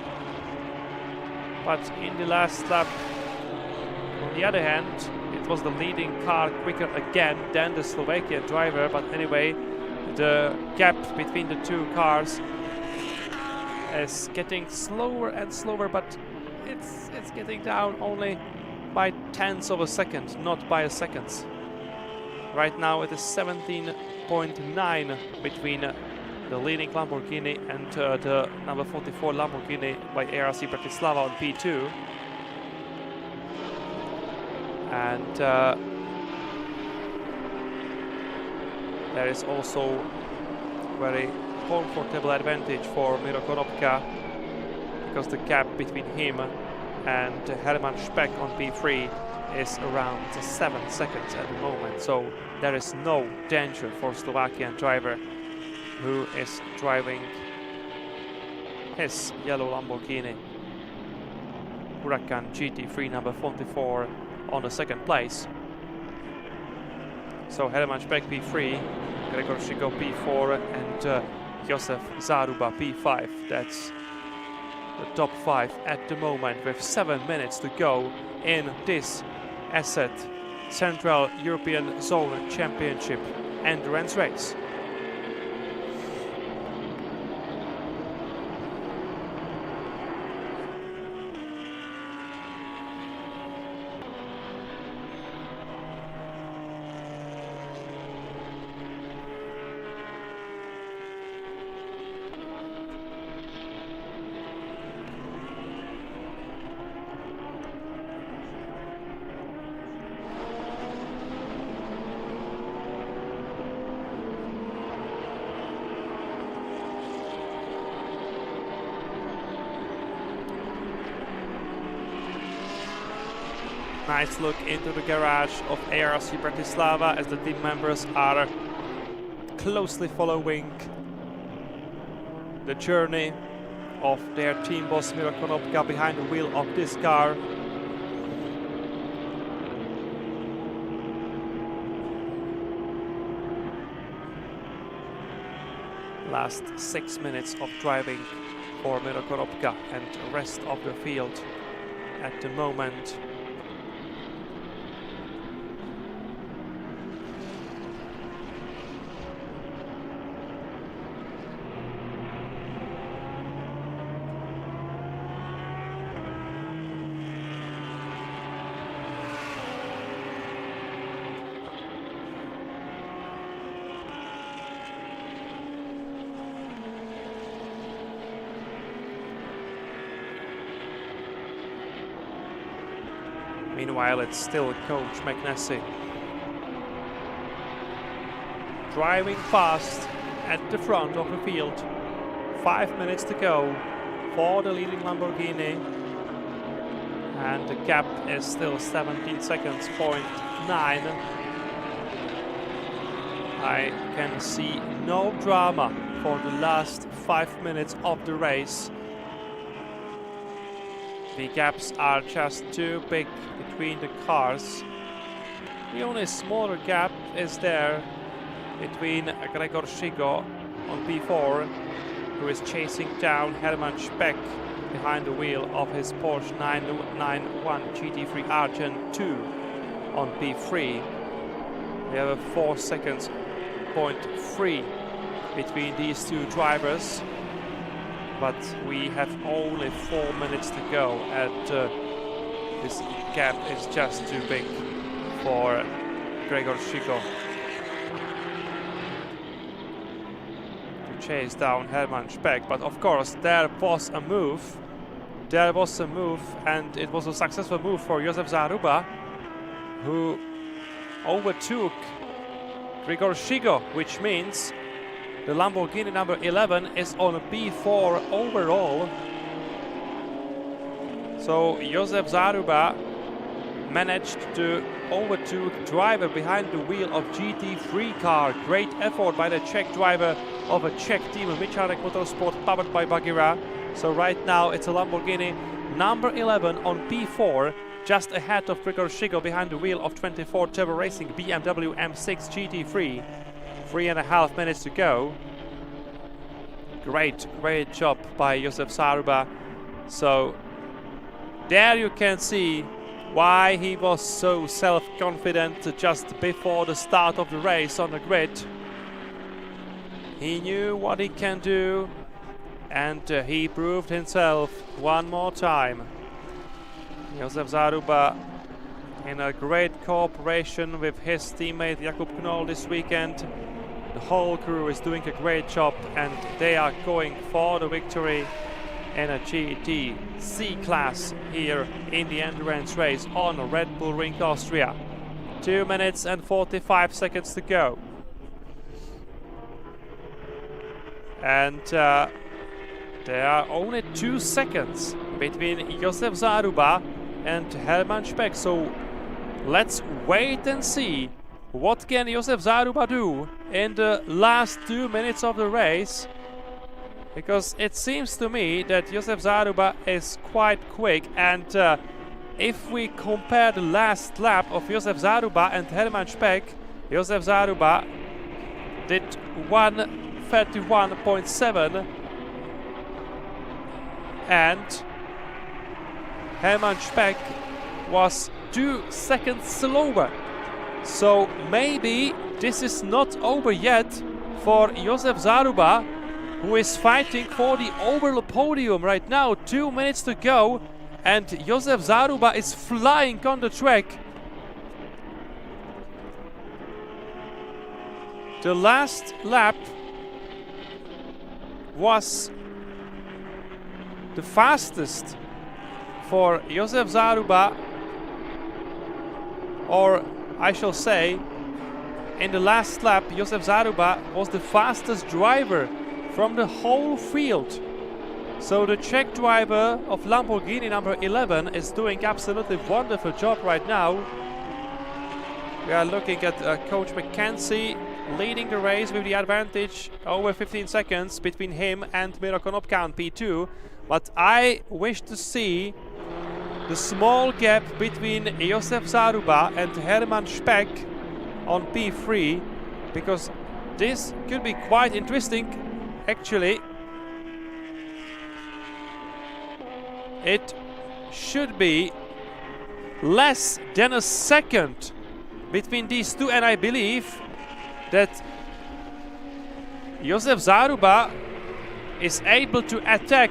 [SPEAKER 1] but in the last lap, on the other hand, it was the leading car quicker again than the Slovakian driver. But anyway, the gap between the two cars is getting slower and slower, but it's getting down only by tenths of a second, not by a second. Right now it is 17.9 between the leading Lamborghini and the number 44 Lamborghini by ARC Bratislava on P2. And there is also very comfortable advantage for Miro Konopka, because the gap between him and Hermann Speck on P3 is around 7 seconds at the moment. So there is no danger for Slovakian driver, who is driving his yellow Lamborghini Huracan GT3 number 44 on the second place. So Hermann Speck P3, Gregor Schigo P4, and Josef Zaruba P5. That's the top 5 at the moment, with 7 minutes to go in this ESET Central European Zone Championship endurance race. Nice look into the garage of ARC Bratislava, as the team members are closely following the journey of their team boss Miro Konopka behind the wheel of this car. Last 6 minutes of driving for Miro Konopka and the rest of the field at the moment. Meanwhile, it's still Coach McNasty driving fast at the front of the field. 5 minutes to go for the leading Lamborghini, and the gap is still 17 seconds, 0.9. I can see no drama for the last 5 minutes of the race. The gaps are just too big between the cars. The only smaller gap is there between Gregor Schigo on P4, who is chasing down Hermann Speck behind the wheel of his Porsche 991 GT3 Argent 2 on P3. We have a 4 seconds, 0.3 between these two drivers, but we have only 4 minutes to go, and this gap is just too big for Gregor Schigo to chase down Hermann Speck. But of course there was a move, and it was a successful move for Josef Zaruba, who overtook Gregor Schigo, which means the Lamborghini number 11 is on a P4 overall. So Josef Zaruba managed to overtook driver behind the wheel of GT3 car. Great effort by the Czech driver of a Czech team, Michalek Motorsport, powered by Bagheera. So right now it's a Lamborghini number 11 on P4, just ahead of Gregor Schigo behind the wheel of 24 Turbo Racing BMW M6 GT3. 3.5 minutes to go. Great job by Josef Zaruba. So there you can see why he was so self-confident just before the start of the race on the grid. He knew what he can do, and he proved himself one more time. Josef Zaruba, in a great cooperation with his teammate Jakub Knoll this weekend. The whole crew is doing a great job, and they are going for the victory in a GT C class here in the endurance race on Red Bull Ring Austria. 2 minutes and 45 seconds to go. And there are only 2 seconds between Josef Zaruba and Hermann Speck. So let's wait and see what can Josef Zaruba do in the last 2 minutes of the race, because it seems to me that Josef Zaruba is quite quick, and if we compare the last lap of Josef Zaruba and Hermann Speck, Josef Zaruba did 1:31.7 and Hermann Speck was 2 seconds slower. So maybe this is not over yet for Josef Zaruba, who is fighting for the overall podium right now. 2 minutes to go, and Josef Zaruba is flying on the track. The last lap was the fastest for Josef Zaruba, or I shall say, in the last lap Josef Zaruba was the fastest driver from the whole field. So the Czech driver of Lamborghini number 11 is doing absolutely wonderful job right now. We are looking at Coach McKenzie leading the race with the advantage over 15 seconds between him and Miro Konopka on P2. But I wish to see the small gap between Josef Zaruba and Hermann Speck on P3, because this could be quite interesting. Actually, it should be less than a second between these two, and I believe that Josef Zaruba is able to attack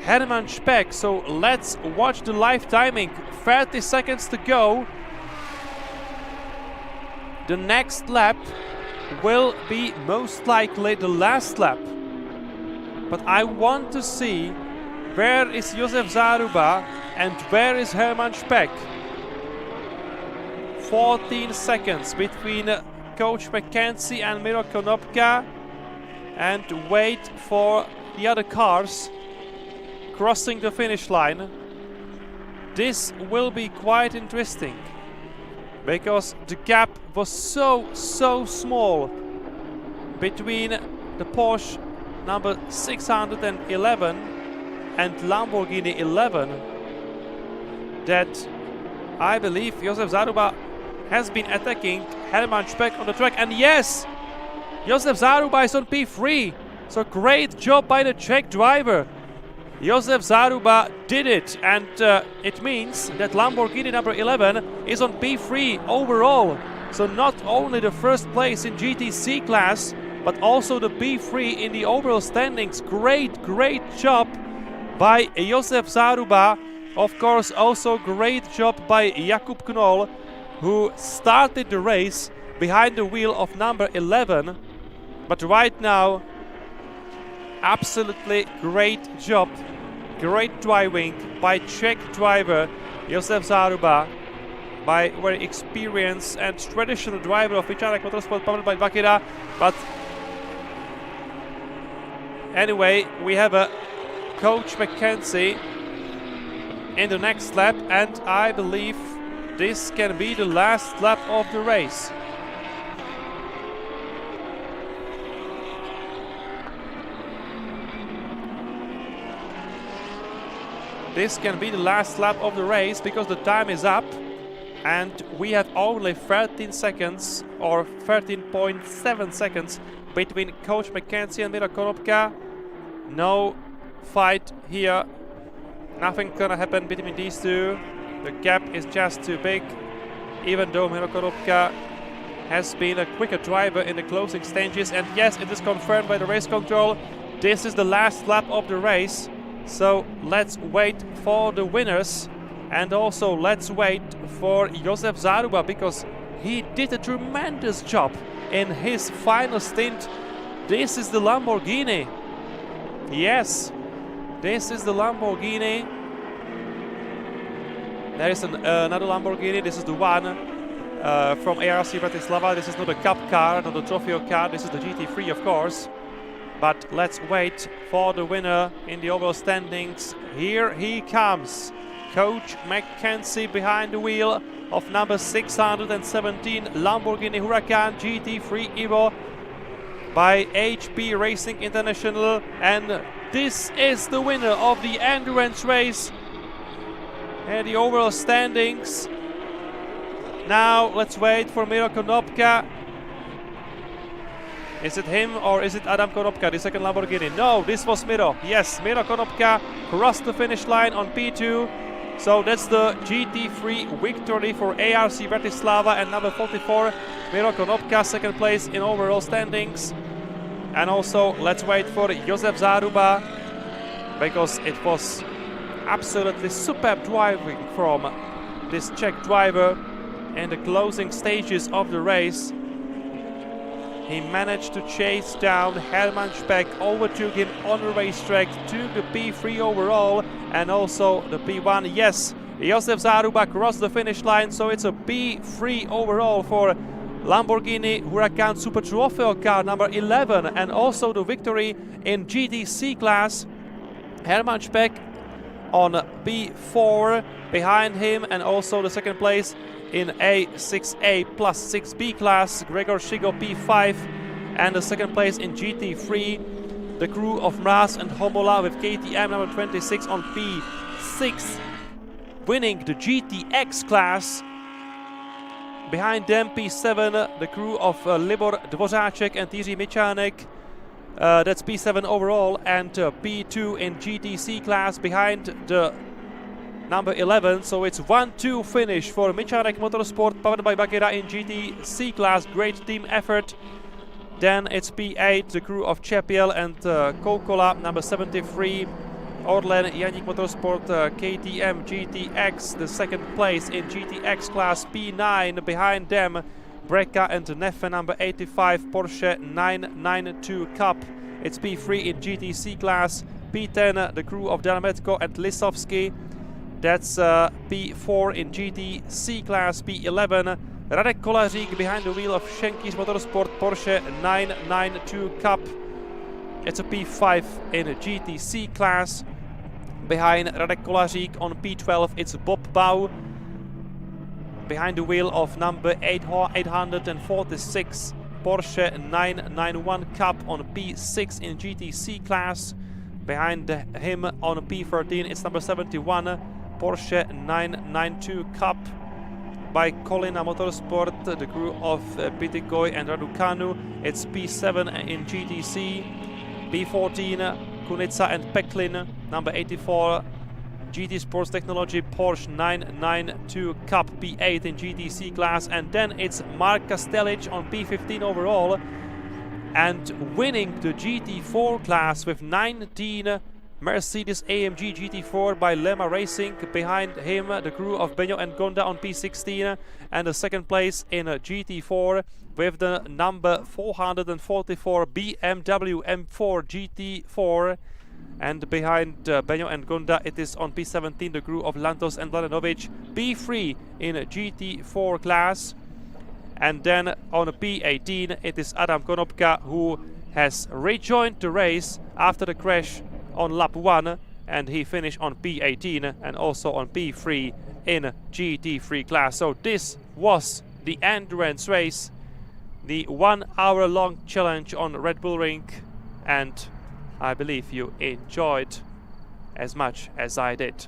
[SPEAKER 1] Hermann Speck. So let's watch the live timing. 30 seconds to go. The next lap will be most likely the last lap. But I want to see Where is Josef Zaruba and where is Hermann Speck? 14 seconds between Coach McKenzie and Miro Konopka, and wait for the other cars crossing the finish line. This will be quite interesting because the gap was so small between the Porsche number 611 and Lamborghini 11 that I believe Josef Zaruba has been attacking Hermann Speck on the track. And yes, Josef Zaruba is on P3. So great job by the Czech driver. Josef Zaruba did it, and it means that Lamborghini number 11 is on P3 overall. So not only the first place in GTC class, but also the P3 in the overall standings. Great job by Josef Zaruba. Of course, also great job by Jakub Knoll, who started the race behind the wheel of number 11. But right now, absolutely great job, great driving by Czech driver Josef Zaruba, by very experienced and traditional driver of Michanek Motorsport powered by Bakira. But anyway, we have a Coach McKenzie in the next lap, and I believe this can be the last lap of the race. This can be the last lap of the race because the time is up and we have only 13 seconds or 13.7 seconds between Coach McKenzie and Miro Konopka. No fight here. Nothing gonna happen between these two. The gap is just too big, even though Miro Konopka has been a quicker driver in the closing stages. And yes, it is confirmed by the race control. This is the last lap of the race. So let's wait for the winners, and also let's wait for Josef Zaruba because he did a tremendous job in his final stint. This is the Lamborghini. Yes, this is the Lamborghini. There is another Lamborghini. This is the one from ARC Bratislava. This is not a cup car, not a trophy car. This is the GT3, of course. But let's wait for the winner in the overall standings. Here he comes. Coach McKenzie behind the wheel of number 617 Lamborghini Huracan GT3 Evo by HP Racing International. And this is the winner of the endurance race and the overall standings. Now let's wait for Miro Konopka. Is it him or is it Adam Konopka, the second Lamborghini? No, this was Miro. Yes, Miro Konopka crossed the finish line on P2. So that's the GT3 victory for ARC Bratislava, and number 44, Miro Konopka, second place in overall standings. And also let's wait for Josef Zaruba, because it was absolutely superb driving from this Czech driver in the closing stages of the race. He managed to chase down Hermann Speck, overtook him on the racetrack, took the P3 overall and also the P1. Yes, Josef Zaruba crossed the finish line, so it's a P3 overall for Lamborghini Huracan Super Trofeo car number 11, and also the victory in GTC class. Hermann Speck on P4 behind him, and also the second place in A6A plus 6B class, Gregor Shigo P5, and the second place in GT3, the crew of Mraz and Homola with KTM number 26 on P6, winning the GTX class. Behind them P7, the crew of Libor Dvořáček and Jiří Michanek. That's P7 overall, and P2 in GTC class behind the number 11, so it's 1-2 finish for Michanek Motorsport powered by Bakira in GTC class. Great team effort. Then it's P8, the crew of Chepiel and Kokola, number 73. Orlen Janik Motorsport KTM GTX, the second place in GTX class. P9 behind them, Breka and Neffe, number 85, Porsche 992 Cup. It's P3 in GTC class. P10 the crew of Delametko and Lisovsky. That's P4 in GT C-Class, P11 Radek Kolařík behind the wheel of Schenki's Motorsport Porsche 992 Cup. It's a P5 in a GT C-Class. Behind Radek Kolařík on P12 it's Bob Bau. Behind the wheel of number 846 Porsche 991 Cup on P6 in GT C-Class. Behind him on P13 it's number 71 Porsche 992 Cup by Colina Motorsport, the crew of Pitikoy and Raducanu. It's P7 in GTC, P14 Kunica and Peklin, number 84 GT Sports Technology Porsche 992 Cup, P8 in GTC class, and then it's Mark Kastelic on P15 overall and winning the GT4 class with 19 Mercedes AMG GT4 by Lema Racing. Behind him the crew of Benyo and Gonda on P16 and the second place in GT4 with the number 444 BMW M4 GT4. And behind Benyo and Gonda it is on P17 the crew of Lantos and Mladenovic, P3 in GT4 class. And then on P18 it is Adam Konopka, who has rejoined the race after the crash on lap 1, and he finished on P18 and also on P3 in GT3 class. So this was the endurance race, the 1 hour long challenge on Red Bull Ring, and I believe you enjoyed as much as I did.